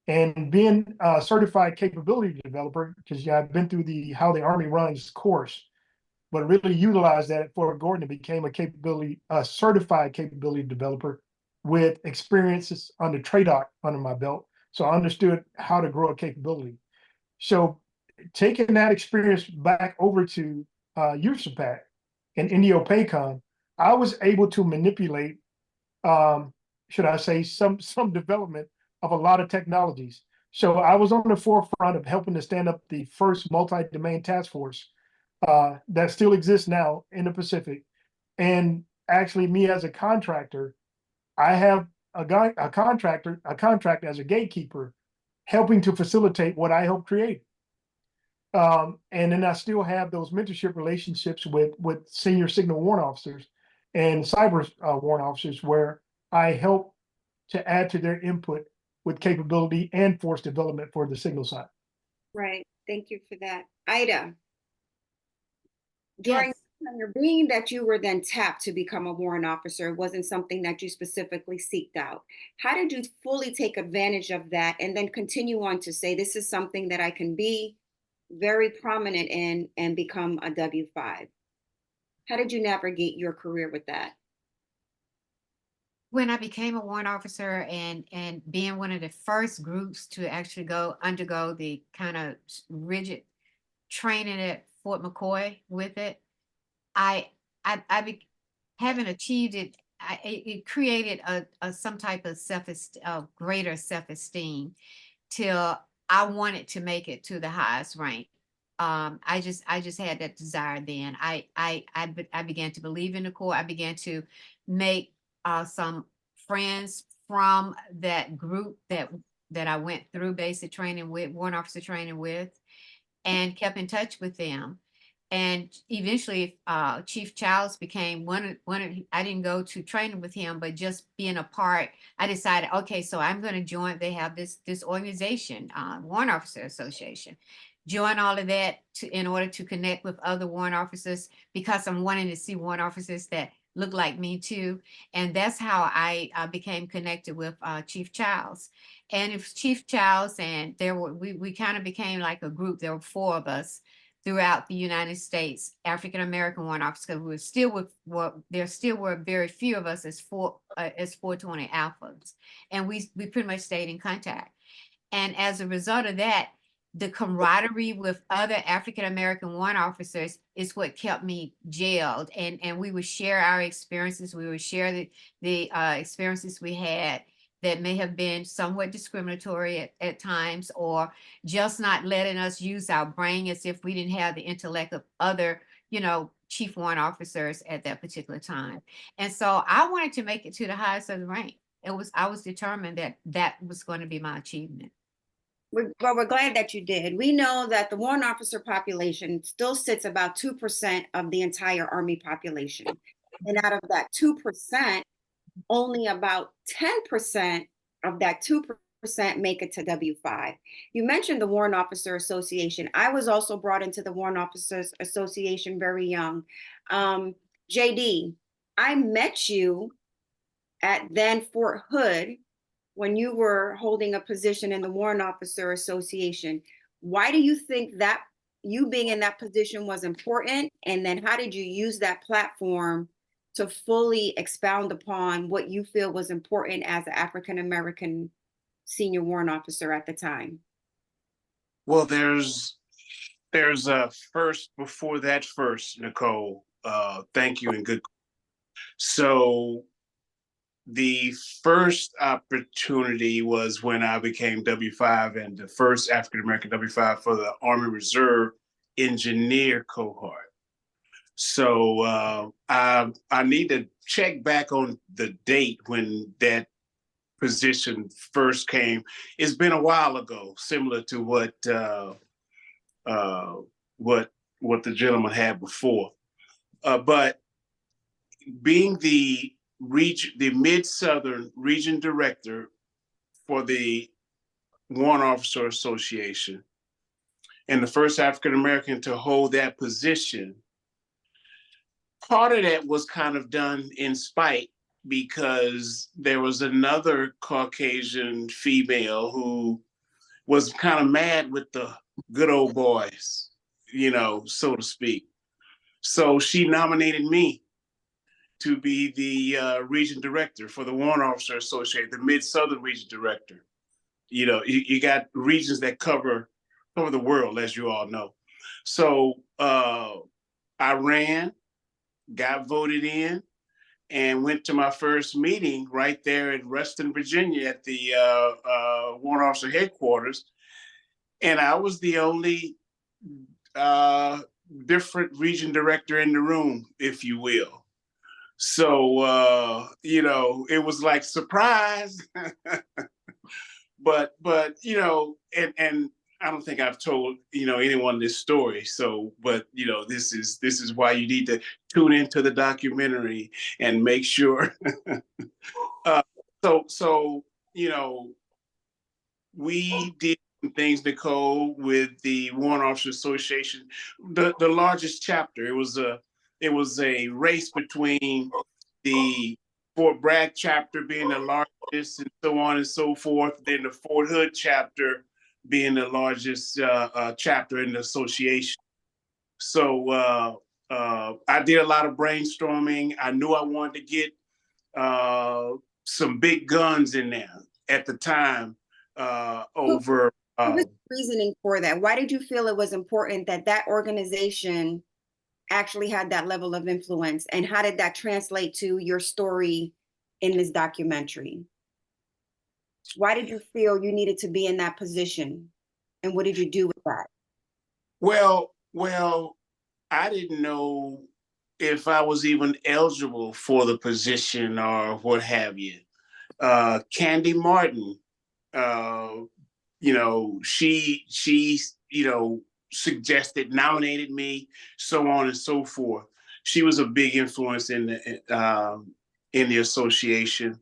and being a certified capability developer, because I've been through the how the Army runs course, but really utilized that at Fort Gordon and became a certified capability developer with experiences under TRADOC under my belt. So I understood how to grow a capability. So taking that experience back over to USAPAC and INDOPACOM, I was able to manipulate, should I say, some development of a lot of technologies. So I was on the forefront of helping to stand up the first multi-domain task force that still exists now in the Pacific. And actually, me as a contractor, I have a contract as a gatekeeper, helping to facilitate what I helped create. And then I still have those mentorship relationships with senior signal warrant officers and cyber warrant officers, where I help to add to their input with capability and force development for the signal side. Right. Thank you for that. Ida, during Yes. your being that you were then tapped to become a warrant officer, wasn't something that you specifically seeked out. How did you fully take advantage of that and then continue on to say, this is something that I can be very prominent in and become a W5? How did you navigate your career with that? When I became a warrant officer and being one of the first groups to actually undergo the kind of rigid training at Fort McCoy with it, having achieved it, it created some type of greater self-esteem till I wanted to make it to the highest rank. I just had that desire then. I began to believe in the Corps. I began to make some friends from that group that I went through basic training with, warrant officer training with, and kept in touch with them. And eventually, Chief Childs became one of. I didn't go to training with him, but just being a part, I decided, okay, so I'm going to join. They have this organization, Warrant Officer Association. Join all of that in order to connect with other warrant officers, because I'm wanting to see warrant officers that look like me too. And that's how I became connected with Chief Childs. And it was Chief Childs, and we kind of became like a group. There were 4 of us throughout the United States, African American warrant officers, because we were still there still were very few of us as 420 alphas, and we pretty much stayed in contact. And as a result of that, the camaraderie with other African American warrant officers is what kept me jailed, and we would share our experiences. We would share the experiences we had that may have been somewhat discriminatory at times, or just not letting us use our brain as if we didn't have the intellect of other, chief warrant officers at that particular time. And so I wanted to make it to the highest of the rank. I was determined that that was going to be my achievement. Well, we're glad that you did. We know that the warrant officer population still sits about 2% of the entire Army population. And out of that 2%, only about 10% of that 2% make it to W5. You mentioned the Warrant Officer Association. I was also brought into the Warrant Officers Association very young. JD, I met you at then Fort Hood when you were holding a position in the Warrant Officer Association. Why do you think that you being in that position was important? And then how did you use that platform to fully expound upon what you feel was important as an African-American senior warrant officer at the time? Well, there's a first before that first, Nicole. Thank you and good. So the first opportunity was when I became W5 and the first African-American W5 for the Army Reserve engineer cohort. So I need to check back on the date when that position first came. It's been a while ago, similar to what the gentleman had before. But being the Mid-Southern Region Director for the Warrant Officer Association and the first African American to hold that position, part of that was kind of done in spite, because there was another Caucasian female who was kind of mad with the good old boys, so to speak. So she nominated me to be the region director for the Warrant Officer Association, the Mid-Southern Region Director. You got regions that cover the world, as you all know. So I ran, got voted in, and went to my first meeting right there in Reston, Virginia at the Warrant Officer headquarters. And I was the only different region director in the room, if you will. So, it was like surprise, but and I don't think I've told, anyone this story. So, but, this is why you need to tune into the documentary and make sure. So, we did some things, Nicole, with the Warrant Officer Association, the largest chapter. It was a race between the Fort Bragg chapter being the largest and so on and so forth. Then the Fort Hood chapter being the largest chapter in the association. So I did a lot of brainstorming. I knew I wanted to get some big guns in there at the time over. What was the reasoning for that? Why did you feel it was important that that organization actually had that level of influence? And how did that translate to your story in this documentary? Why did you feel you needed to be in that position? And what did you do with that? Well, I didn't know if I was even eligible for the position or what have you. Candy Martin, she suggested, nominated me, so on and so forth. She was a big influence in the association,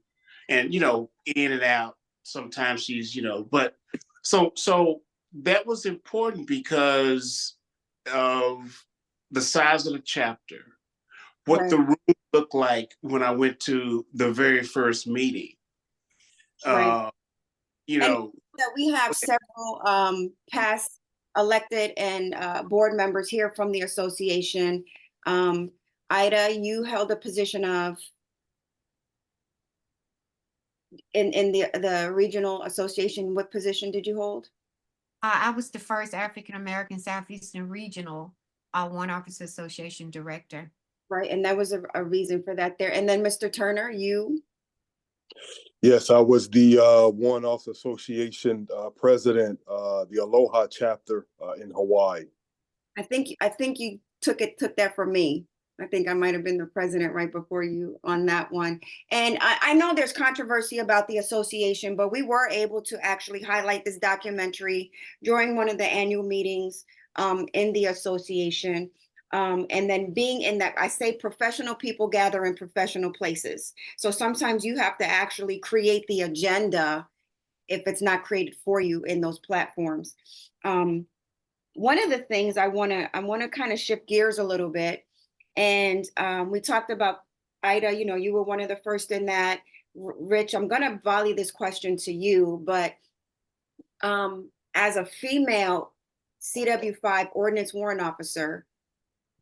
and in and out. Sometimes she's but so that was important because of the size of the chapter, what the room looked like when I went to the very first meeting. Right. You And know, that we have several past elected and board members here from the association. Ida, you held a position of in the regional association. What position did you hold? I was the first African American Southeastern Regional Warrant Officer Association Director. Right, and that was a reason for that there. And then Mr. Turner, you? Yes, I was the Warrant Officer Association president, the Aloha chapter in Hawaii. I think you took that from me. I think I might have been the president right before you on that one. And I know there's controversy about the association, but we were able to actually highlight this documentary during one of the annual meetings in the association. And then being in that, I say professional people gather in professional places. So sometimes you have to actually create the agenda if it's not created for you in those platforms. One of the things I want to kind of shift gears a little bit. And we talked about Ida, you were one of the first in that. Rich, I'm going to volley this question to you, but as a female CW5 Ordnance Warrant Officer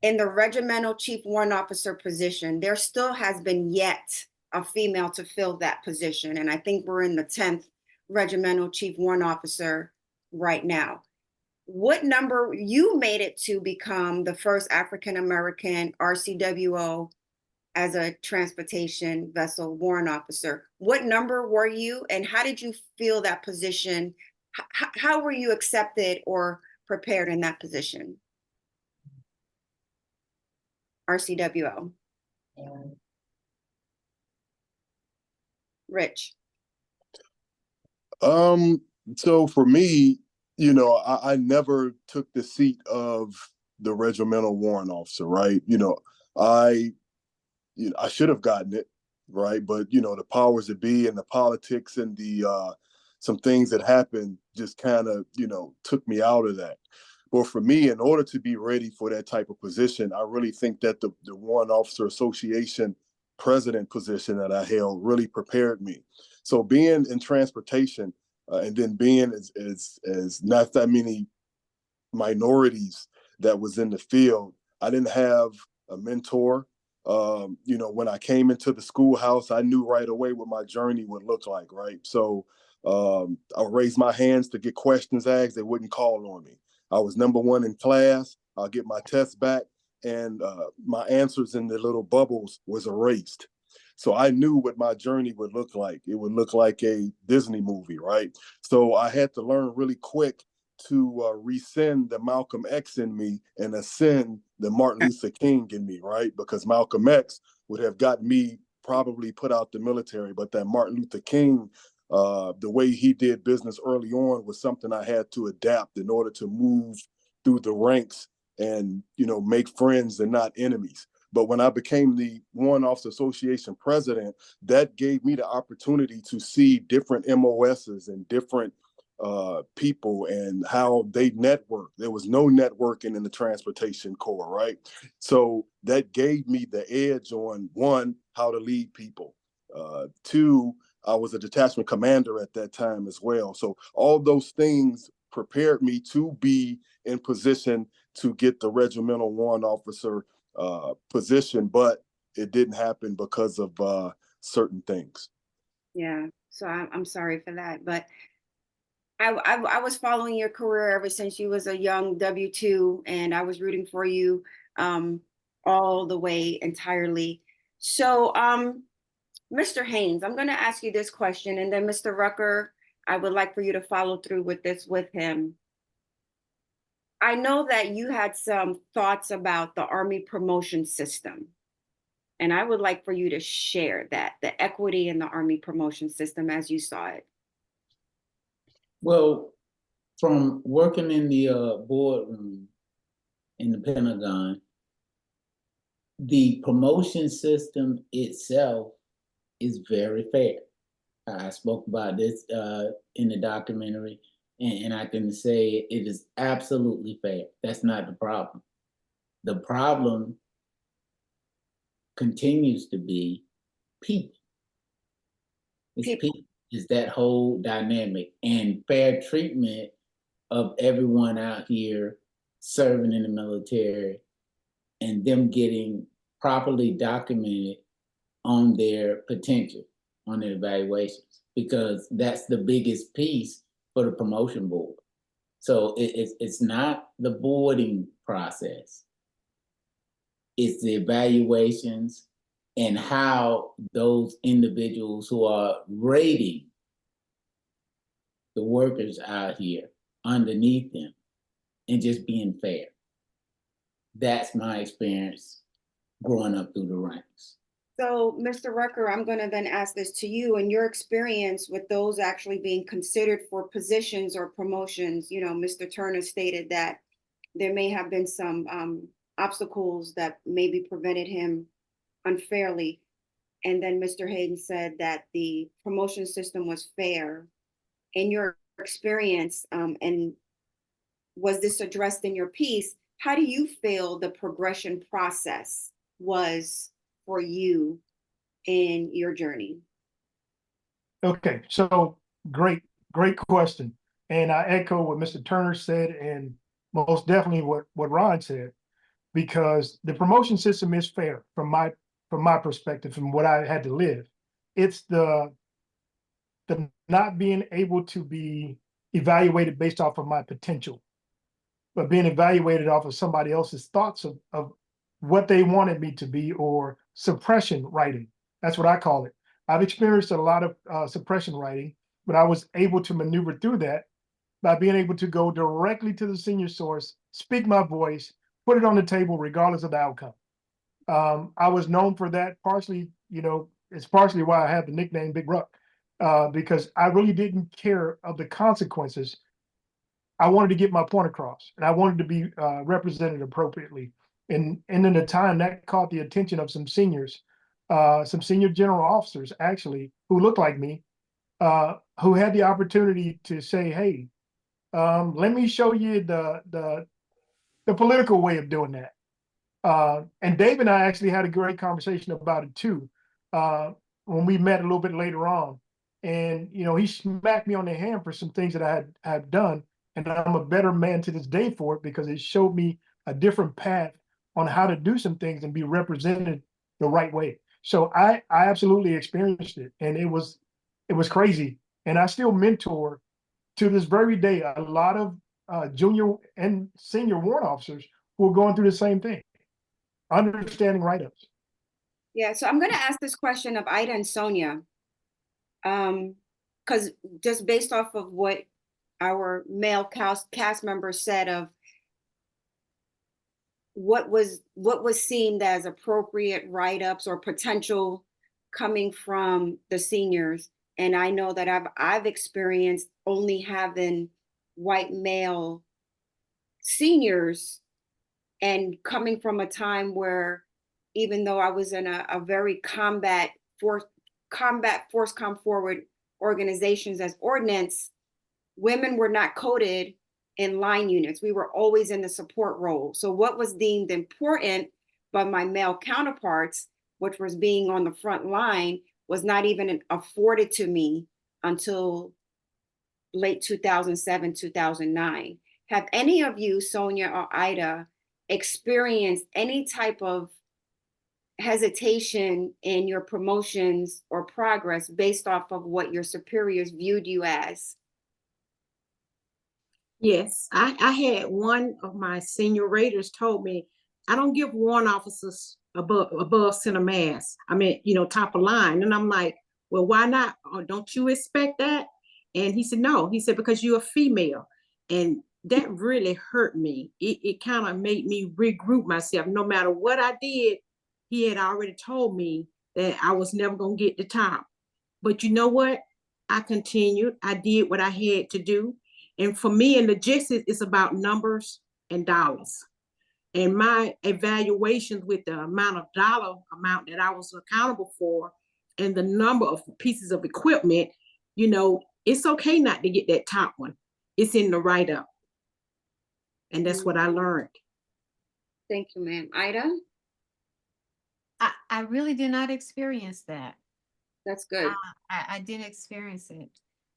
in the Regimental Chief Warrant Officer position, there still has been yet a female to fill that position. And I think we're in the 10th Regimental Chief Warrant Officer right now. What number you made it to become the first African-American RCWO as a transportation vessel warrant officer? What number were you and how did you feel that position? How were you accepted or prepared in that position? RCWO. Rich. So for me, I never took the seat of the regimental warrant officer, right? I should have gotten it, right? But the powers that be and the politics and the some things that happened just kind of took me out of that. But for me, in order to be ready for that type of position, I really think that the Warrant Officer Association president position that I held really prepared me. So being in transportation and then being as not that many minorities that was in the field, I didn't have a mentor. When I came into the schoolhouse, I knew right away what my journey would look like, right? So I would raise my hands to get questions asked. They wouldn't call on me. I was number one in class. I'll get my tests back and my answers in the little bubbles was erased. So I knew what my journey would look like. It would look like a Disney movie, right? So I had to learn really quick to rescind the Malcolm X in me and ascend the Martin Luther King in me, right? Because Malcolm X would have got me probably put out the military, but that Martin Luther King, the way he did business early on was something I had to adapt in order to move through the ranks and, make friends and not enemies. But when I became the Warrant Officer Association president, that gave me the opportunity to see different MOSs and different people and how they network. There was no networking in the transportation corps, right? So that gave me the edge on one, how to lead people. Two, I was a detachment commander at that time as well. So all those things prepared me to be in position to get the regimental warrant officer position, but it didn't happen because of certain things. Yeah, so I'm sorry for that, but I was following your career ever since you was a young W-2, and I was rooting for you all the way entirely. So, Mr. Haynes, I'm going to ask you this question, and then Mr. Rucker, I would like for you to follow through with this with him. I know that you had some thoughts about the Army promotion system, and I would like for you to share that, the equity in the Army promotion system as you saw it. Well, from working in the boardroom in the Pentagon, the promotion system itself is very fair. I spoke about this in the documentary, and I can say it is absolutely fair. That's not the problem. The problem continues to be people. It's people. It's that whole dynamic and fair treatment of everyone out here serving in the military and them getting properly documented on their potential, on their evaluations, because that's the biggest piece for the promotion board. So it's not the boarding process. It's the evaluations and how those individuals who are rating the workers out here underneath them and just being fair. That's my experience growing up through the ranks. So, Mr. Rucker, I'm going to then ask this to you. In your experience with those actually being considered for positions or promotions, you know, Mr. Turner stated that there may have been some obstacles that maybe prevented him unfairly. And then Mr. Hayden said that the promotion system was fair. In your experience, and was this addressed in your piece, how do you feel the progression process was for you in your journey? Okay, so great question. And I echo what Mr. Turner said and most definitely what Ron said, because the promotion system is fair from my perspective, from what I had to live. It's the not being able to be evaluated based off of my potential, but being evaluated off of somebody else's thoughts of what they wanted me to be, or suppression writing. That's what I call it. I've experienced a lot of suppression writing, but I was able to maneuver through that by being able to go directly to the senior source, speak my voice, put it on the table regardless of the outcome. I was known for that partially, you know, it's partially why I have the nickname Big Ruck, because I really didn't care of the consequences. I wanted to get my point across, and I wanted to be represented appropriately. And in the time that caught the attention of some seniors, some senior general officers actually, who looked like me, who had the opportunity to say, hey, let me show you the political way of doing that. And Dave and I actually had a great conversation about it too, when we met a little bit later on. And, you know, he smacked me on the hand for some things that I had done. And I'm a better man to this day for it, because it showed me a different path on how to do some things and be represented the right way. So I absolutely experienced it, and it was crazy. And I still mentor to this very day a lot of junior and senior warrant officers who are going through the same thing, understanding write-ups. Yeah, so I'm going to ask this question of Ida and Sonia, because just based off of what our male cast members said of what was seen as appropriate write-ups or potential coming from the seniors. And I know that I've experienced only having white male seniors, and coming from a time where, even though I was in a very combat force come forward organizations as ordnance, women were not coded in line units. We were always in the support role. So what was deemed important by my male counterparts, which was being on the front line, was not even afforded to me until late 2007, 2009. Have any of you, Sonia or Ida, experienced any type of hesitation in your promotions or progress based off of what your superiors viewed you as? Yes, I had one of my senior raters told me, I don't give warrant officers above center mass. I mean, you know, top of line. And I'm like, well, why not? Or don't you expect that? And he said, no. He said, because you're a female. And that really hurt me. It kind of made me regroup myself. No matter what I did, he had already told me that I was never going to get the top. But you know what? I continued. I did what I had to do. And for me in logistics, it's about numbers and dollars. And my evaluations with the amount of dollar amount that I was accountable for and the number of pieces of equipment, you know, it's okay not to get that top one. It's in the write-up. And that's what I learned. Thank you, ma'am. Ida? I really did not experience that. That's good. I didn't experience it.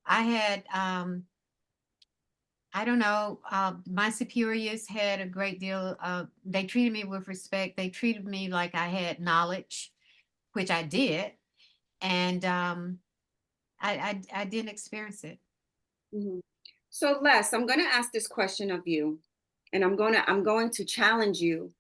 I had, I don't know, my superiors had a great deal of, they treated me with respect. They treated me like I had knowledge, which I did. And I didn't experience it. Mhm. So Les, I'm going to ask this question of you, and I'm going to challenge you.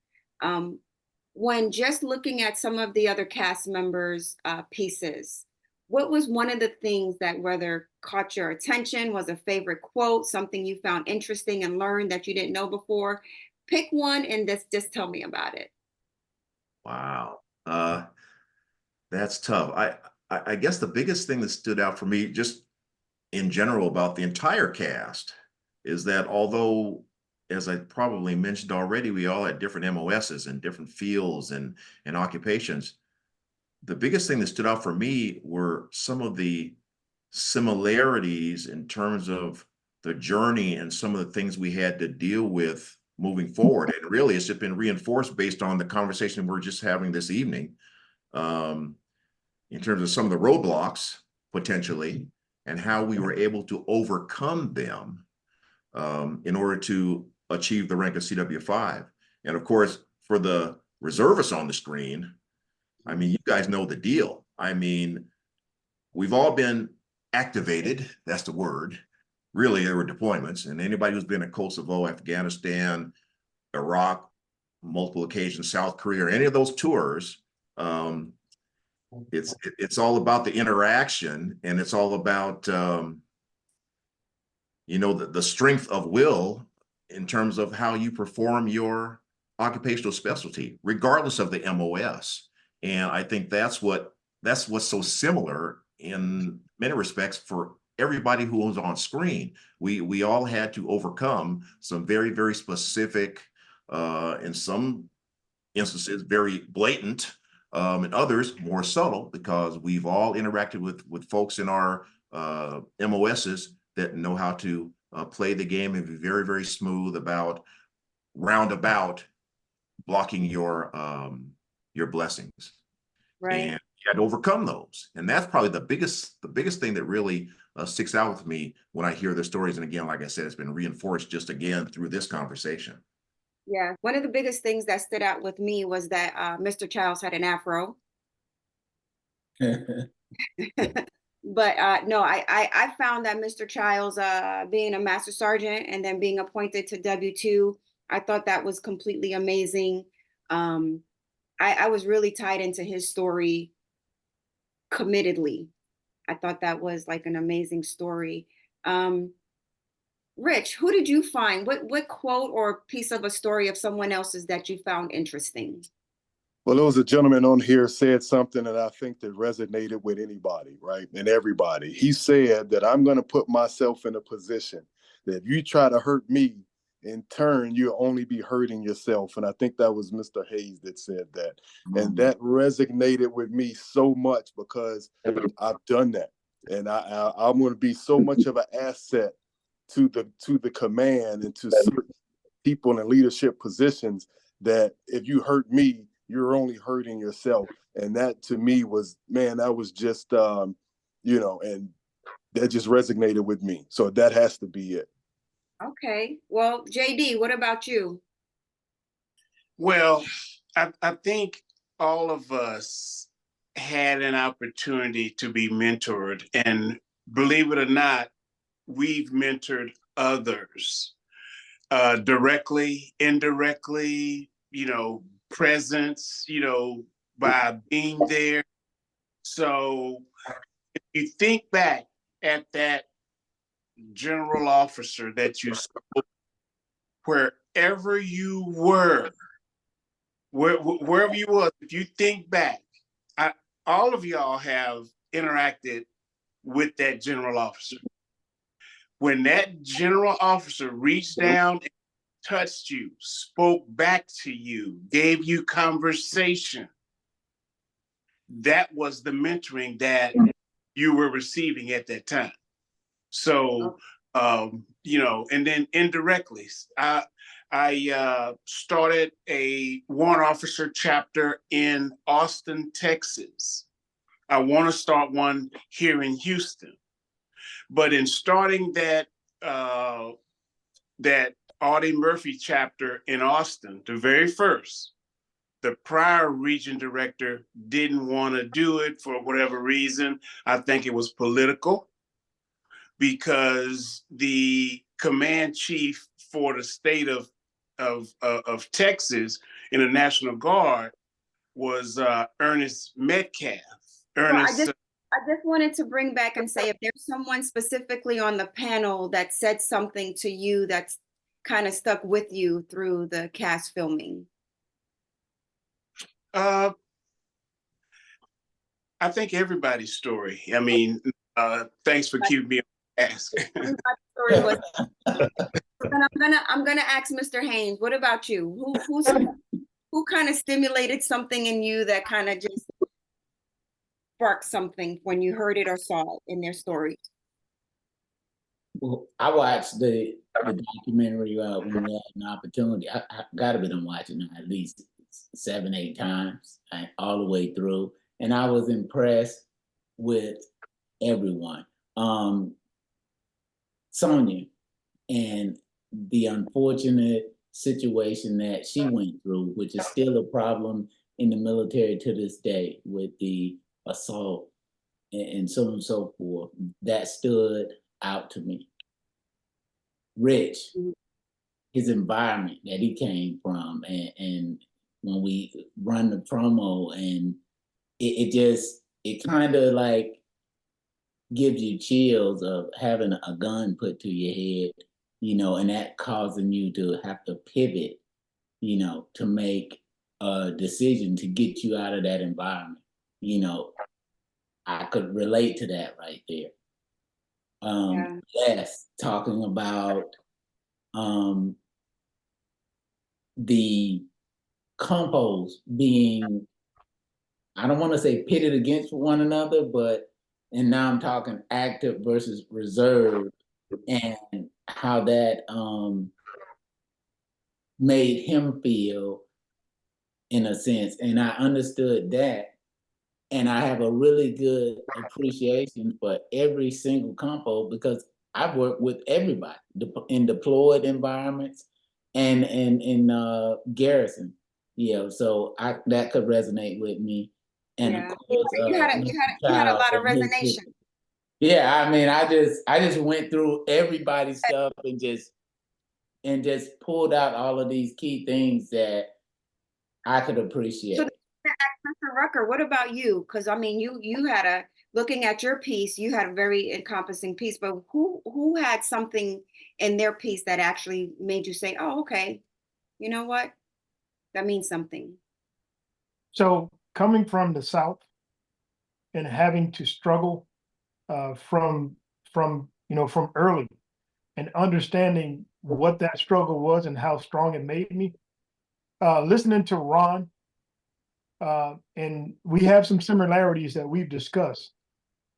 When just looking at some of the other cast members' pieces, what was one of the things that whether caught your attention, was a favorite quote, something you found interesting and learned that you didn't know before? Pick one and just tell me about it. Wow. That's tough. I guess the biggest thing that stood out for me, just in general about the entire cast, is that although, as I probably mentioned already, we all had different MOSs and different fields and occupations. The biggest thing that stood out for me were some of the similarities in terms of the journey and some of the things we had to deal with moving forward. And really, it's just been reinforced based on the conversation we're just having this evening, in terms of some of the roadblocks potentially and how we were able to overcome them in order to achieve the rank of CW5. And of course, for the reservists on the screen, I mean, you guys know the deal. I mean, we've all been activated. That's the word. Really, there were deployments, and anybody who's been at Kosovo, Afghanistan, Iraq, multiple occasions, South Korea, or any of those tours, it's all about the interaction, and it's all about you know, the strength of will in terms of how you perform your occupational specialty, regardless of the MOS. And I think that's what's so similar in many respects for everybody who was on screen. We all had to overcome some very, very specific, in some instances, very blatant, and others more subtle, because we've all interacted with folks in our MOSs that know how to play the game and be very, very smooth about roundabout blocking your blessings. Right. And you had to overcome those. And that's probably the biggest thing that really sticks out with me when I hear the stories. And again, like I said, it's been reinforced just again through this conversation. Yeah. One of the biggest things that stood out with me was that Mr. Childs had an afro. But no, I found that Mr. Childs, being a master sergeant and then being appointed to W2, I thought that was completely amazing. I was really tied into his story committedly. I thought that was like an amazing story. Rich, who did you find? What quote or piece of a story of someone else's that you found interesting? Well, there was a gentleman on here said something that I think that resonated with anybody, right? And everybody. He said that I'm going to put myself in a position that if you try to hurt me, in turn, you'll only be hurting yourself. And I think that was Mr. Hayes that said that. And that resonated with me so much because I've done that. And I'm going to be so much of an asset to the command and to certain people in leadership positions that if you hurt me, you're only hurting yourself. And that to me was, man, that was just, you know, and that just resonated with me. So that has to be it. Okay. Well, JD, what about you? Well, I think all of us had an opportunity to be mentored. And believe it or not, we've mentored others directly, indirectly, you know, presence, you know, by being there. So if you think back at that general officer that you spoke, wherever you were, wherever you was, if you think back, all of y'all have interacted with that general officer. When that general officer reached down and touched you, spoke back to you, gave you conversation, that was the mentoring that you were receiving at that time. So, you know, and then indirectly, I started a warrant officer chapter in Austin, Texas. I want to start one here in Houston. But in starting that Audie Murphy chapter in Austin, the very first, the prior region director didn't want to do it for whatever reason. I think it was political, because the command chief for the state of Texas in the National Guard was Ernest Metcalf. Well, I Ernest, just wanted to bring back and say, if there's someone specifically on the panel that said something to you that's kind of stuck with you through the cast filming. I think everybody's story. I mean, thanks for keeping me on task. Story was. I'm gonna ask Mr. Haynes. What about you? Who kind of stimulated something in you that kind of just sparked something when you heard it or saw it in their story? Well, I watched the documentary when we had an opportunity. I gotta be done watching it at least 7, 8 times, all the way through. And I was impressed with everyone. Sonia, and the unfortunate situation that she went through, which is still a problem in the military to this day, with the assault and so on and so forth, that stood out to me. Rich, his environment that he came from, and when we run the promo, and it kind of like gives you chills of having a gun put to your head, you know, and that causing you to have to pivot, you know, to make a decision to get you out of that environment. You know, I could relate to that right there. Yes, talking about the compos being, I don't want to say pitted against one another, but, and now I'm talking active versus reserve, and how that made him feel in a sense. And I understood that. And I have a really good appreciation for every single compo, because I've worked with everybody in deployed environments and in garrison. Yeah, so that could resonate with me. And of course, you had a lot of resonation. Yeah, I mean, I just went through everybody's stuff and just pulled out all of these key things that I could appreciate. So, Mr. Rucker, what about you? Because I mean, you had looking at your piece, you had a very encompassing piece, but who had something in their piece that actually made you say, oh, okay, you know what? That means something. So coming from the South and having to struggle from early, and understanding what that struggle was and how strong it made me. Listening to Ron, and we have some similarities that we've discussed.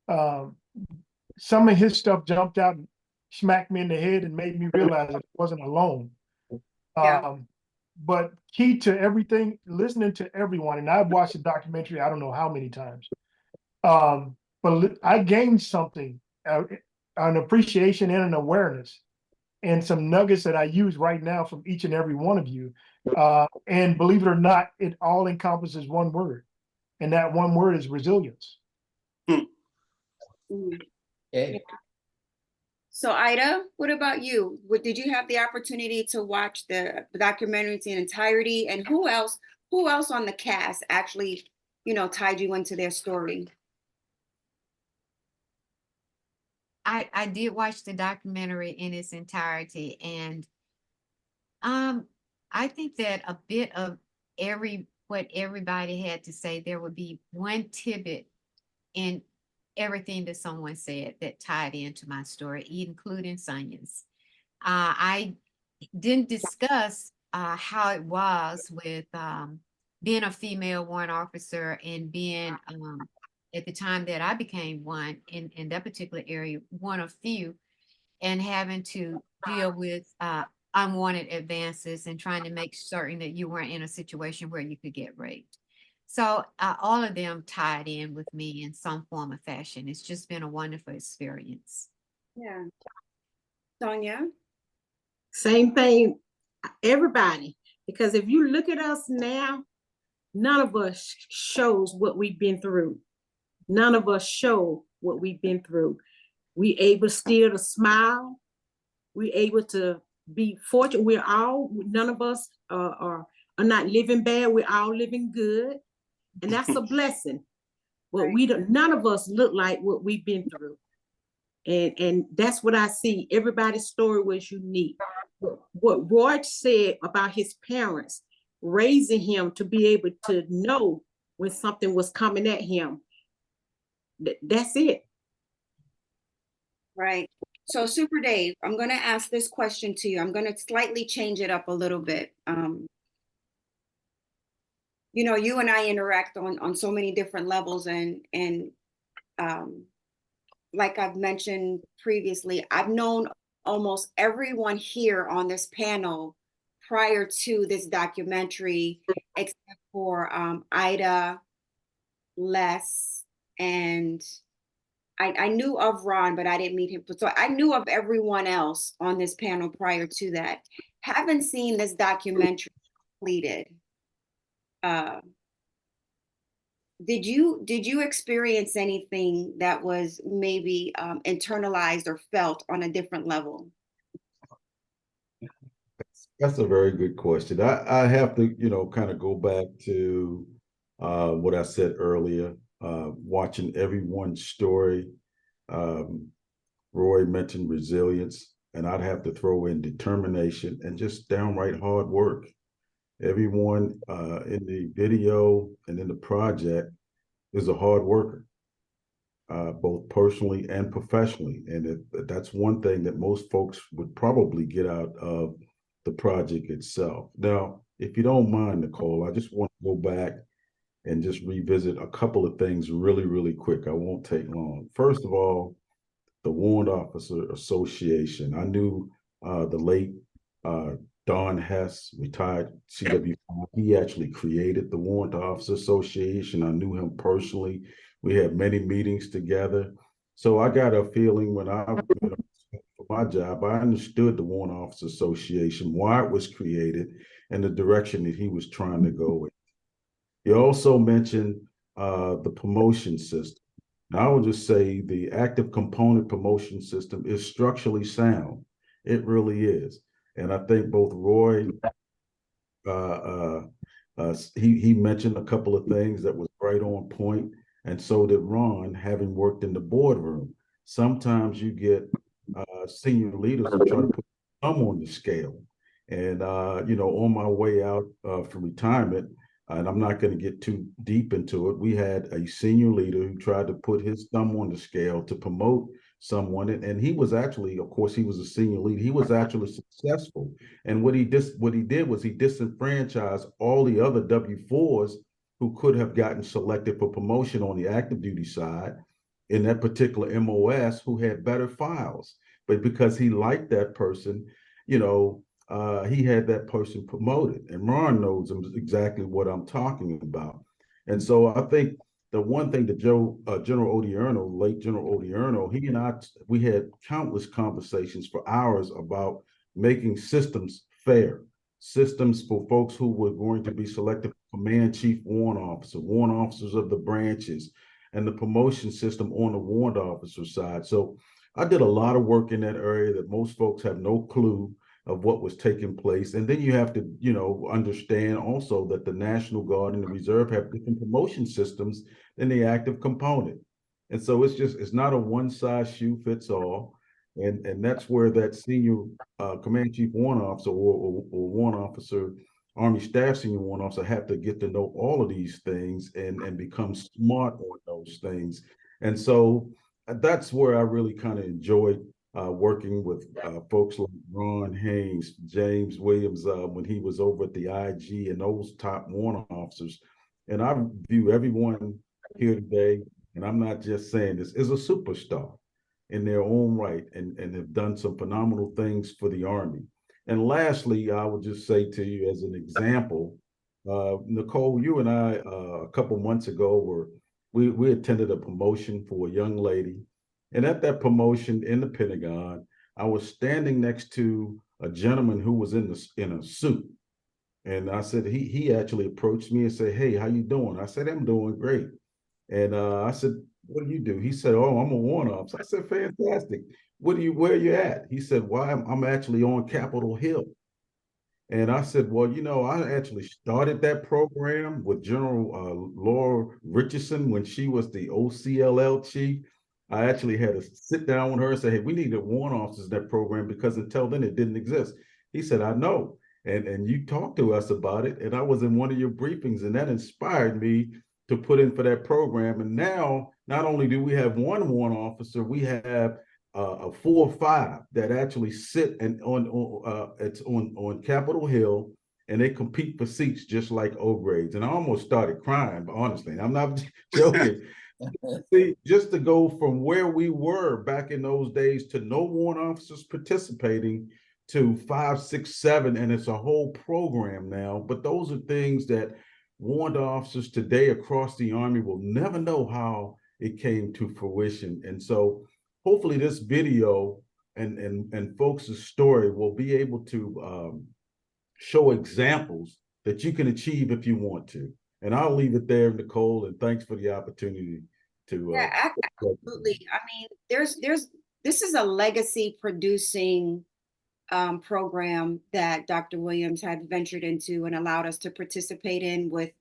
Some of his stuff jumped out and smacked me in the head and made me realize that I wasn't alone. But key to everything, listening to everyone, and I've watched the documentary I don't know how many times, but I gained something, an appreciation and an awareness, and some nuggets that I use right now from each and every one of you. And believe it or not, it all encompasses one word, and that one word is resilience. Okay. So Ida, what about you? Did you have the opportunity to watch the documentary in entirety? And who else on the cast actually, tied you into their story? I did watch the documentary in its entirety, and I think that a bit of what everybody had to say, there would be one tidbit in everything that someone said that tied into my story, including Sonia's. I didn't discuss how it was with being a female warrant officer and being, at the time that I became one in that particular area, one of few, and having to deal with unwanted advances and trying to make certain that you weren't in a situation where you could get raped. So all of them tied in with me in some form or fashion. It's just been a wonderful experience. Yeah. Sonia? Same thing, everybody, because if you look at us now, none of us shows what we've been through. None of us show what we've been through. We able still to smile. We able to be fortunate. None of us are not living bad. We're all living good. And that's a blessing. But none of us look like what we've been through. And that's what I see. Everybody's story was unique. What Roy said about his parents raising him to be able to know when something was coming at him, that's it. Right. So Super Dave, I'm going to ask this question to you. I'm going to slightly change it up a little bit. You know, you and I interact on so many different levels, and like I've mentioned previously, I've known almost everyone here on this panel prior to this documentary, except for Ida, Les, and I knew of Ron, but I didn't meet him. So I knew of everyone else on this panel prior to that. Haven't seen this documentary completed. Did you experience anything that was maybe internalized or felt on a different level? That's a very good question. I have to, kind of go back to what I said earlier, watching everyone's story. Roy mentioned resilience, and I'd have to throw in determination and just downright hard work. Everyone in the video and in the project is a hard worker, both personally and professionally. And that's one thing that most folks would probably get out of the project itself. Now, if you don't mind, Nicole, I just want to go back and just revisit a couple of things really, really quick. I won't take long. First of all, the Warrant Officer Association. I knew the late Don Hess, retired CW. He actually created the Warrant Officer Association. I knew him personally. We had many meetings together. So I got a feeling when for my job, I understood the Warrant Officer Association, why it was created, and the direction that he was trying to go in. You also mentioned the promotion system. Now, I would just say the active component promotion system is structurally sound. It really is. And I think both Roy, he mentioned a couple of things that was right on point, and so did Ron, having worked in the boardroom. Sometimes you get senior leaders who try to put some on the scale. And, on my way out from retirement, and I'm not going to get too deep into it, we had a senior leader who tried to put his thumb on the scale to promote someone. And he was actually, of course, he was a senior leader. He was actually successful. And what he did was he disenfranchised all the other W4s who could have gotten selected for promotion on the active duty side in that particular MOS who had better files. But because he liked that person, he had that person promoted. And Ron knows exactly what I'm talking about. And so I think the one thing that General Odierno, late General Odierno, he and I, we had countless conversations for hours about making systems fair, systems for folks who were going to be selected for command chief warrant officer, warrant officers of the branches, and the promotion system on the warrant officer side. So I did a lot of work in that area that most folks have no clue of what was taking place. And then you have to, understand also that the National Guard and the Reserve have different promotion systems than the active component. And so it's not a one size shoe fits all. And that's where that senior command chief warrant officer or warrant officer, Army Staff Senior Warrant Officer have to get to know all of these things and become smart on those things. And so that's where I really kind of enjoyed working with folks like Ron Haynes, James Williams, when he was over at the IG, and those top warrant officers. And I view everyone here today, and I'm not just saying this, is a superstar in their own right, and have done some phenomenal things for the Army. And lastly, I would just say to you as an example, Nicole, you and I, a couple months ago, we attended a promotion for a young lady. And at that promotion in the Pentagon, I was standing next to a gentleman who was in a suit. And I said, he actually approached me and said, "Hey, how you doing?" I said, "I'm doing great." And I said, "What do you do?" He said, "Oh, I'm a warrant officer." I said, "Fantastic. Where are you at?" He said, "Well, I'm actually on Capitol Hill." And I said, "Well, I actually started that program with General Laura Richardson when she was the OCLL chief. I actually had to sit down with her and say, hey, we needed warrant officers in that program because until then it didn't exist." He said, "I know. And you talked to us about it. And I was in one of your briefings, and that inspired me to put in for that program. And now, not only do we have one warrant officer, we have a 4 or 5 that actually sit and it's on Capitol Hill, and they compete for seats just like O grades." And I almost started crying, but honestly, I'm not joking. See, just to go from where we were back in those days to no warrant officers participating to 5, 6, 7, and it's a whole program now. But those are things that warrant officers today across the Army will never know how it came to fruition. And so hopefully this video and folks' story will be able to show examples that you can achieve if you want to. And I'll leave it there, Nicole, and thanks for the opportunity to Yeah, absolutely. I mean, this is a legacy producing program that Dr. Williams had ventured into and allowed us to participate in with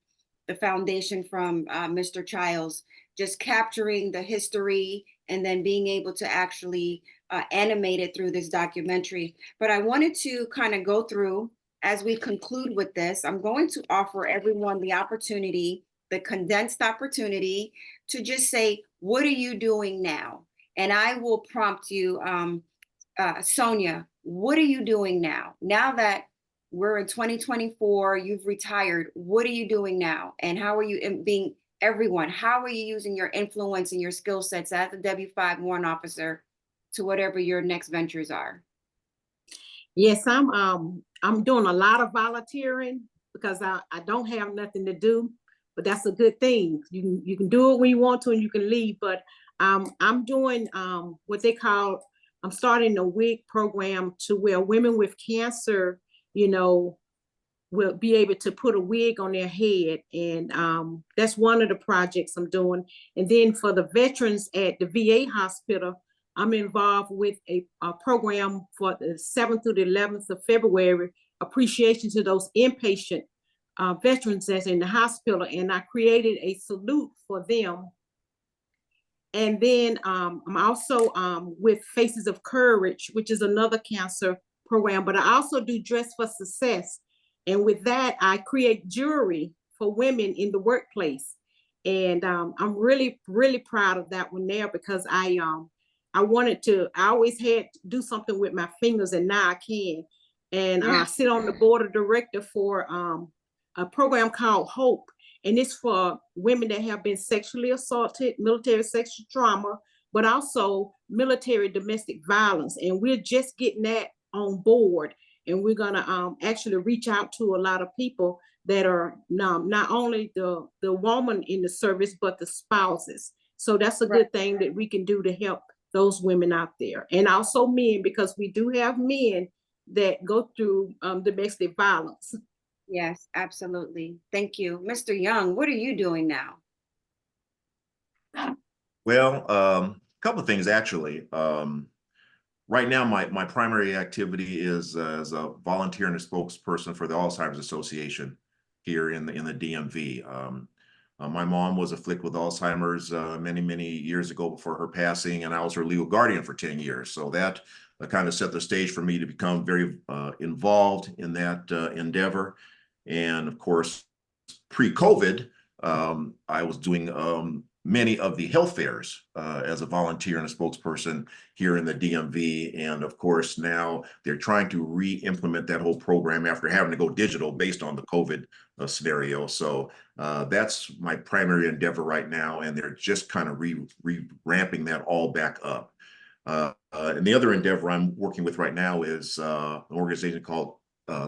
the foundation from Mr. Childs, just capturing the history and then being able to actually animate it through this documentary. But I wanted to kind of go through, as we conclude with this, I'm going to offer everyone the opportunity, the condensed opportunity, to just say, what are you doing now? And I will prompt you, Sonia, what are you doing now? Now that we're in 2024, you've retired, what are you doing now? And how are you being, everyone, how are you using your influence and your skill sets as a W5 warrant officer to whatever your next ventures are? Yes, I'm doing a lot of volunteering because I don't have nothing to do, but that's a good thing. You can do it when you want to and you can leave. But I'm doing what they call, I'm starting a wig program to where women with cancer, will be able to put a wig on their head. And that's one of the projects I'm doing. And then for the veterans at the VA hospital, I'm involved with a program for the 7th through the 11th of February, appreciation to those inpatient veterans that's in the hospital. And I created a salute for them. And then I'm also with Faces of Courage, which is another cancer program, but I also do Dress for Success. And with that, I create jewelry for women in the workplace. And I'm really, really proud of that one there because I always had to do something with my fingers, and now I can. And I sit on the board of director for a program called Hope. And it's for women that have been sexually assaulted, military sexual trauma, but also military domestic violence. And we're just getting that on board. And we're gonna actually reach out to a lot of people that are not only the woman in the service, but the spouses. So that's a good thing that we can do to help those women out there. And also men, because we do have men that go through domestic violence. Yes, absolutely. Thank you. Mr. Young, what are you doing now? Well, a couple of things actually. Right now, my primary activity is as a volunteer and a spokesperson for the Alzheimer's Association here in the DMV. My mom was afflicted with Alzheimer's many years ago before her passing, and I was her legal guardian for 10 years. So that kind of set the stage for me to become very involved in that endeavor. And of course, pre-COVID, I was doing many of the health fairs as a volunteer and a spokesperson here in the DMV. And of course, now they're trying to re-implement that whole program after having to go digital based on the COVID scenario. So that's my primary endeavor right now. And they're just kind of re-ramping that all back up. And the other endeavor I'm working with right now is an organization called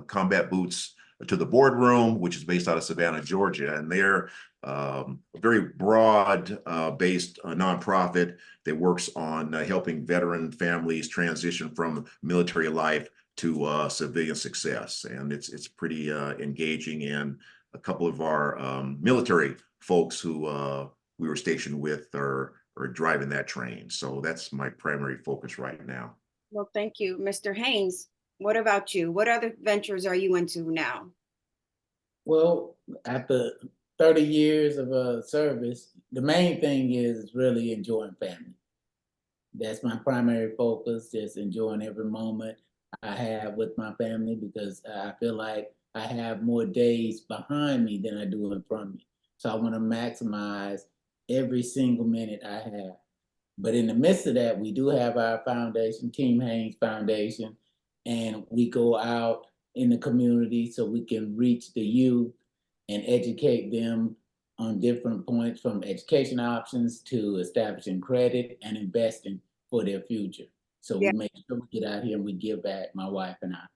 Combat Boots to the Boardroom, which is based out of Savannah, Georgia. And they're a very broad based nonprofit that works on helping veteran families transition from military life to civilian success. And it's pretty engaging. And a couple of our military folks who we were stationed with are driving that train. So that's my primary focus right now. Well, thank you, Mr. Haynes. What about you? What other ventures are you into now? Well, after 30 years of service, the main thing is really enjoying family. That's my primary focus, just enjoying every moment I have with my family, because I feel like I have more days behind me than I do in front of me. So I want to maximize every single minute I have. But in the midst of that, we do have our foundation, Team Haynes Foundation, and we go out in the community so we can reach the youth and educate them on different points, from education options to establishing credit and investing for their future. So Yeah. we make sure we get out here and we give back, my wife and I.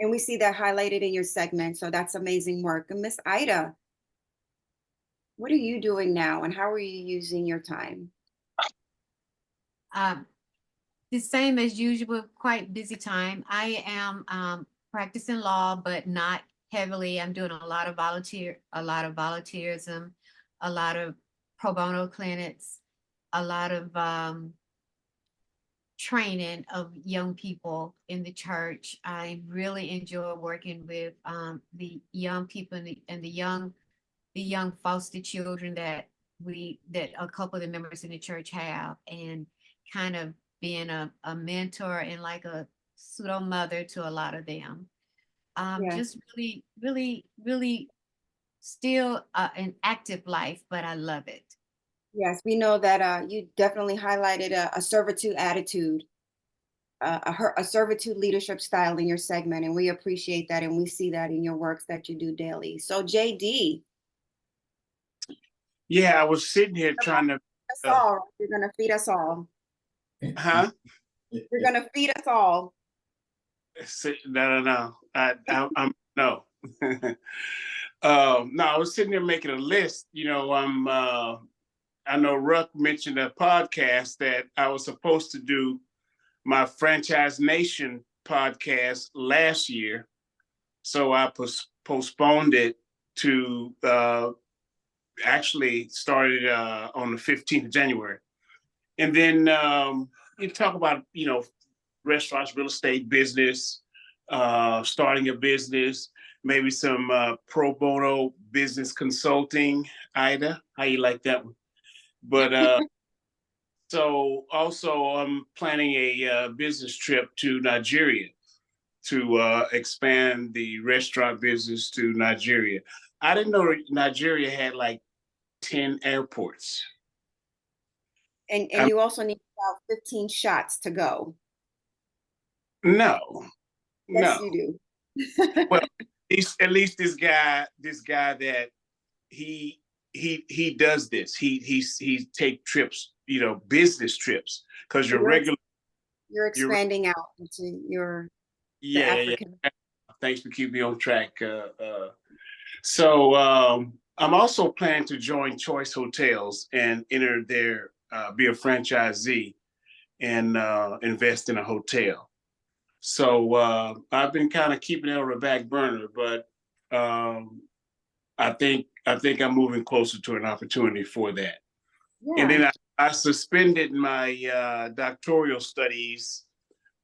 And we see that highlighted in your segment. So that's amazing work. And Miss Ida, what are you doing now and how are you using your time? The same as usual, quite busy time. I am practicing law, but not heavily. I'm doing a lot of volunteerism, a lot of pro bono clinics, a lot of training of young people in the church. I really enjoy working with the young people and the young foster children that a couple of the members in the church have, and kind of being a mentor and like a pseudo mother to a lot of them. Yeah. Just really, really, really still an active life, but I love it. Yes, we know that you definitely highlighted a servitude attitude, a servitude leadership style in your segment, and we appreciate that, and we see that in your works that you do daily. So JD. Yeah, I was sitting here trying to. That's all. You're gonna feed us all. Huh? You're gonna feed us all. No. I'm no. No, I was sitting there making a list. I know Ruck mentioned a podcast that I was supposed to do my Franchise Nation podcast last year. So I postponed it to actually started on the 15th of January. And then you talk about, restaurants, real estate, business, starting a business, maybe some pro bono business consulting. Ida, how you like that one? But so also I'm planning a business trip to Nigeria to expand the restaurant business to Nigeria. I didn't know Nigeria had like 10 airports. And you also need about 15 shots to go. No. Yes, you do. Well, at least this guy that he does this. He take trips, business trips, because you're expanding out into the African. Thanks for keeping me on track. So I'm also planning to join Choice Hotels and enter their be a franchisee and invest in a hotel. So I've been kind of keeping it on the back burner, but I think I'm moving closer to an opportunity for that. Yeah. And then I suspended my doctoral studies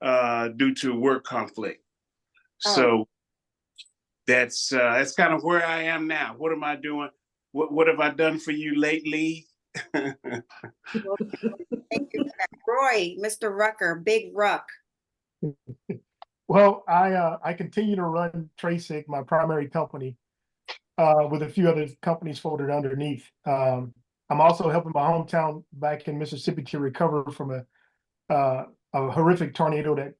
due to work conflict. So that's kind of where I am now. What am I doing? What have I done for you lately? Thank you for that. Roy, Mr. Rucker, Big Ruck. Well, I continue to run Trasic, my primary company, with a few other companies folded underneath. I'm also helping my hometown back in Mississippi to recover from a horrific tornado that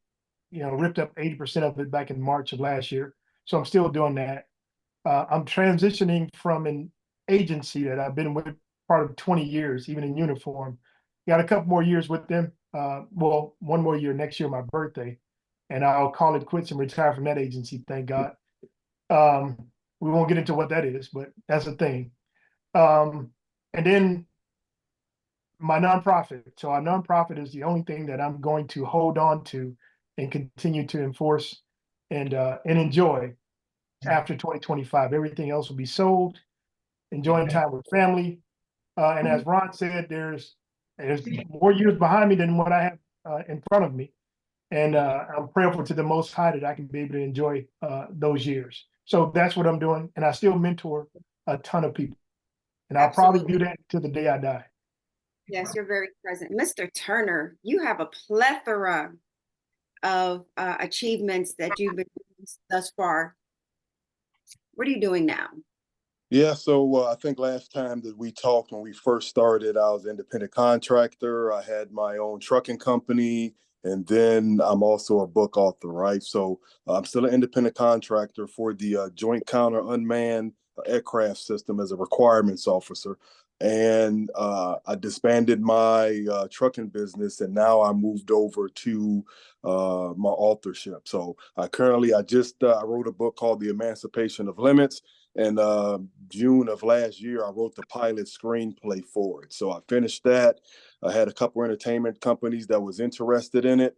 ripped up 80% of it back in March of last year. So I'm still doing that. I'm transitioning from an agency that I've been with part of 20 years, even in uniform. Got a couple more years with them. well, one more year, next year, my birthday, and I'll call it quits and retire from that agency, thank God. We won't get into what that is, but that's a thing. And then my nonprofit. So our nonprofit is the only thing that I'm going to hold on to and continue to enforce and enjoy after 2025. Everything else will be sold, enjoying time with family. And as Ron said, there's more years behind me than what I have in front of me. And I'm prayerful to the Most High that I can be able to enjoy those years. So that's what I'm doing. And I still mentor a ton of people. And I'll probably do that to the day I die. Yes, you're very present. Mr. Turner, you have a plethora of achievements that you've been doing thus far. What are you doing now? Yeah, so I think last time that we talked when we first started, I was an independent contractor. I had my own trucking company, and then I'm also a book author, right? So I'm still an independent contractor for the Joint Counter Unmanned Aircraft System as a requirements officer. And I disbanded my trucking business, and now I moved over to my authorship. So I just wrote a book called The Emancipation of Limits. And June of last year, I wrote the pilot screenplay for it. So I finished that. I had a couple entertainment companies that was interested in it.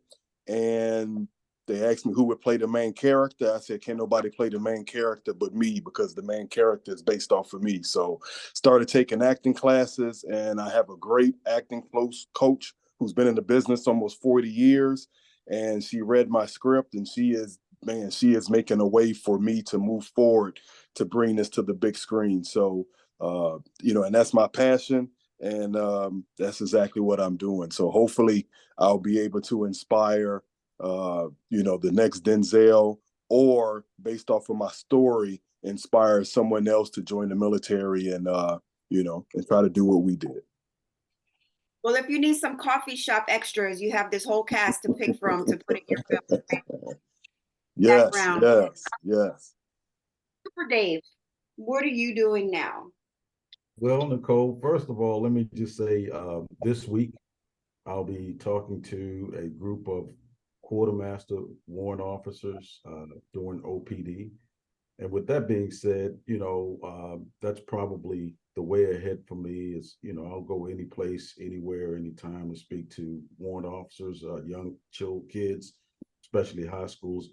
And they asked me who would play the main character. I said, can't nobody play the main character but me, because the main character is based off of me. So started taking acting classes, and I have a great acting coach who's been in the business almost 40 years. And she read my script, and she is making a way for me to move forward to bring this to the big screen. So, and that's my passion. And that's exactly what I'm doing. So hopefully I'll be able to inspire, the next Denzel, or based off of my story, inspire someone else to join the military and, and try to do what we did. Well, if you need some coffee shop extras, you have this whole cast to pick from to put in your film. Yes, Background. yes. Super Dave, what are you doing now? Well, Nicole, first of all, let me just say this week I'll be talking to a group of quartermaster warrant officers doing OPD. And with that being said, that's probably the way ahead for me is, I'll go any place, anywhere, anytime to speak to warrant officers, young kids, especially high schools,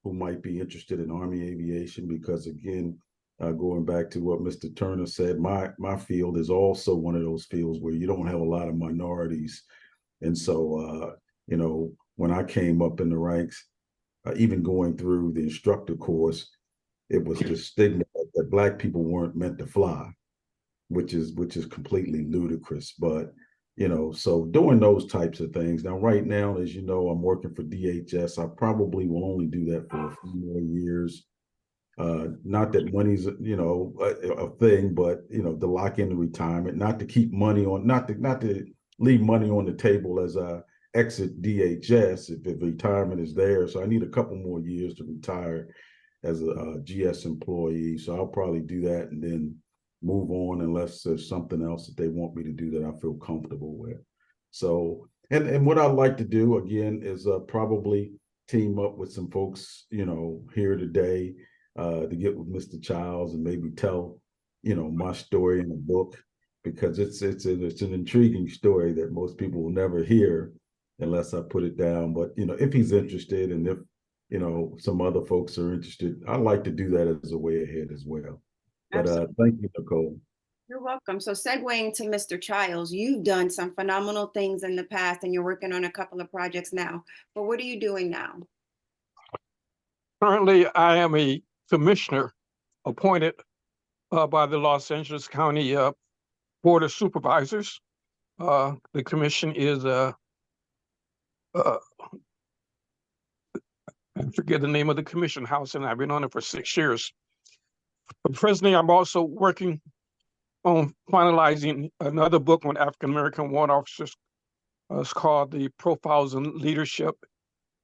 who might be interested in Army aviation, because again, going back to what Mr. Turner said, my field is also one of those fields where you don't have a lot of minorities. And so, when I came up in the ranks, even going through the instructor course, it was the stigma that Black people weren't meant to fly, which is completely ludicrous. But, so doing those types of things. Now, right now, as you know, I'm working for DHS. I probably will only do that for a few more years. Not that money's, a thing, but, to lock in the retirement, not to keep money on, not to leave money on the table as I exit DHS if retirement is there. So I need a couple more years to retire as a GS employee. So I'll probably do that and then move on, unless there's something else that they want me to do that I feel comfortable with. So, and what I'd like to do again is probably team up with some folks, here today to get with Mr. Childs and maybe tell, my story in a book, because it's an intriguing story that most people will never hear unless I put it down. But, if he's interested, and if, some other folks are interested, I'd like to do that as a way ahead as well. But thank you, Nicole. You're welcome. So segueing to Mr. Childs, you've done some phenomenal things in the past, and you're working on a couple of projects now. But what are you doing now? Currently, I am a commissioner appointed by the Los Angeles County Board of Supervisors. The commission is, I forget the name of the commission house, and I've been on it for 6 years. But presently, I'm also working on finalizing another book on African-American warrant officers. It's called The Profiles in Leadership,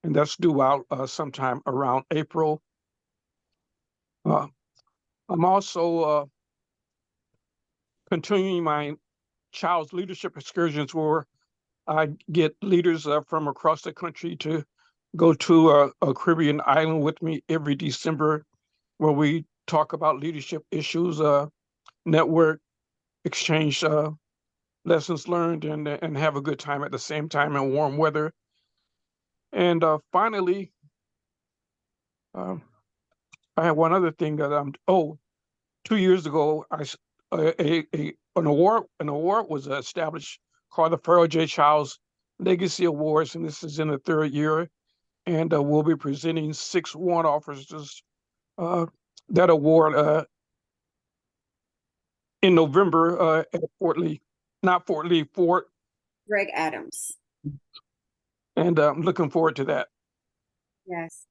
and that's due out sometime around April. I'm also continuing my child's leadership excursions, where I get leaders from across the country to go to a Caribbean island with me every December, where we talk about leadership issues, network, exchange lessons learned, and have a good time at the same time in warm weather. And finally, I have one other thing that 2 years ago, an award was established called the Fray J. Childs Legacy Awards, and this is in the third year. And we'll be presenting 6 warrant officers that award in November at Fort Lee, not Fort Lee, Fort. Greg Adams. And I'm looking forward to that. Yes.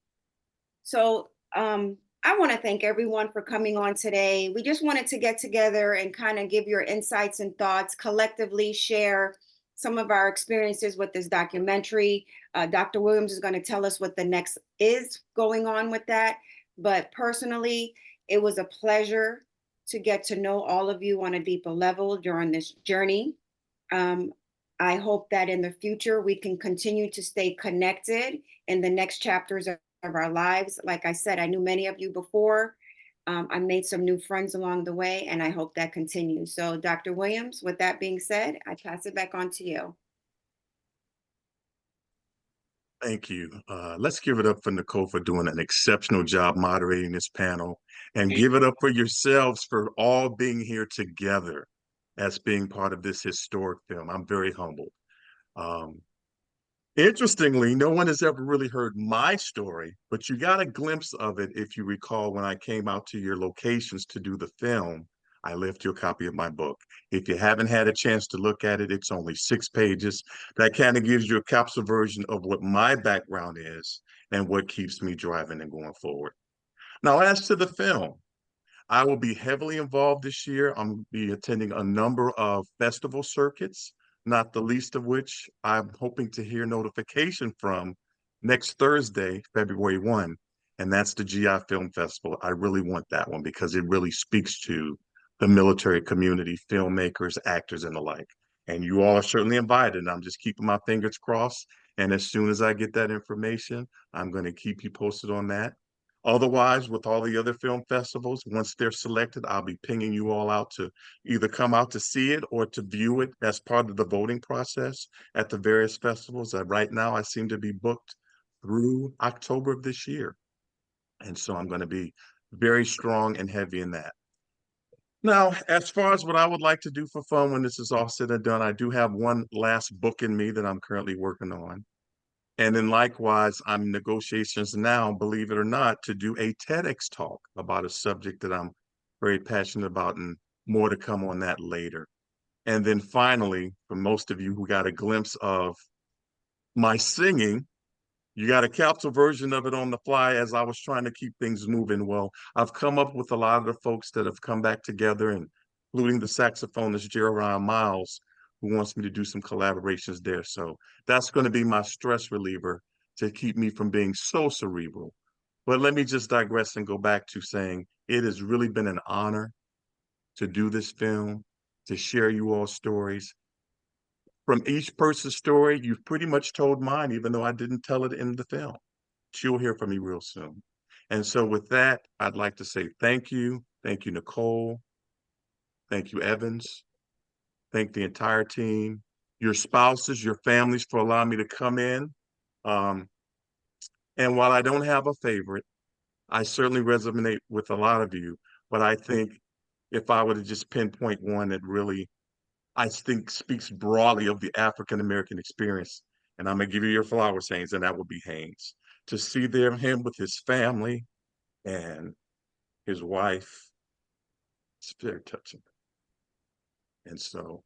So I want to thank everyone for coming on today. We just wanted to get together and kind of give your insights and thoughts, collectively share some of our experiences with this documentary. Dr. Williams is going to tell us what the next is going on with that. But personally, it was a pleasure to get to know all of you on a deeper level during this journey. I hope that in the future we can continue to stay connected in the next chapters of our lives. Like I said, I knew many of you before. I made some new friends along the way, and I hope that continues. So, Dr. Williams, with that being said, I pass it back on to you. Thank you. Let's give it up for Nicole for doing an exceptional job moderating this panel, and give it up for yourselves for all being here together as being part of this historic film. I'm very humbled. Interestingly, no one has ever really heard my story, but you got a glimpse of it if you recall when I came out to your locations to do the film. I left you a copy of my book. If you haven't had a chance to look at it, it's only 6 pages. That kind of gives you a capsule version of what my background is and what keeps me driving and going forward. Now, as to the film, I will be heavily involved this year. I'm be attending a number of festival circuits, not the least of which I'm hoping to hear notification from next Thursday, February 1, and that's the GI Film Festival. I really want that one because it really speaks to the military community, filmmakers, actors, and the like. And you all are certainly invited, and I'm just keeping my fingers crossed. And as soon as I get that information, I'm going to keep you posted on that. Otherwise, with all the other film festivals, once they're selected, I'll be pinging you all out to either come out to see it or to view it as part of the voting process at the various festivals. Right now, I seem to be booked through October of this year. And so I'm going to be very strong and heavy in that. Now, as far as what I would like to do for fun when this is all said and done, I do have one last book in me that I'm currently working on. And then likewise, I'm in negotiations now, believe it or not, to do a TEDx talk about a subject that I'm very passionate about, and more to come on that later. And then finally, for most of you who got a glimpse of my singing, you got a capsule version of it on the fly as I was trying to keep things moving. Well, I've come up with a lot of the folks that have come back together, including the saxophonist Jeremiah Miles, who wants me to do some collaborations there. So that's going to be my stress reliever to keep me from being so cerebral. But let me just digress and go back to saying it has really been an honor to do this film, to share you all stories. From each person's story, you've pretty much told mine, even though I didn't tell it in the film. You'll hear from me real soon. And so with that, I'd like to say thank you. Thank you, Nicole. Thank you, Evans. Thank the entire team, your spouses, your families for allowing me to come in. And while I don't have a favorite, I certainly resonate with a lot of you. But I think if I were to just pinpoint one that really, I think, speaks broadly of the African-American experience, and I'm gonna give you your flowers, Haynes, and that would be Haynes. To see him with his family and his wife, it's very touching. And so,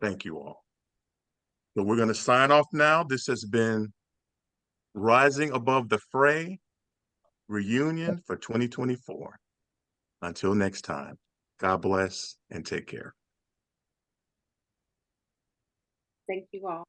thank you all. So we're gonna sign off now. This has been Rising Above the Fray reunion for 2024. Until next time, God bless and take care. Thank you all.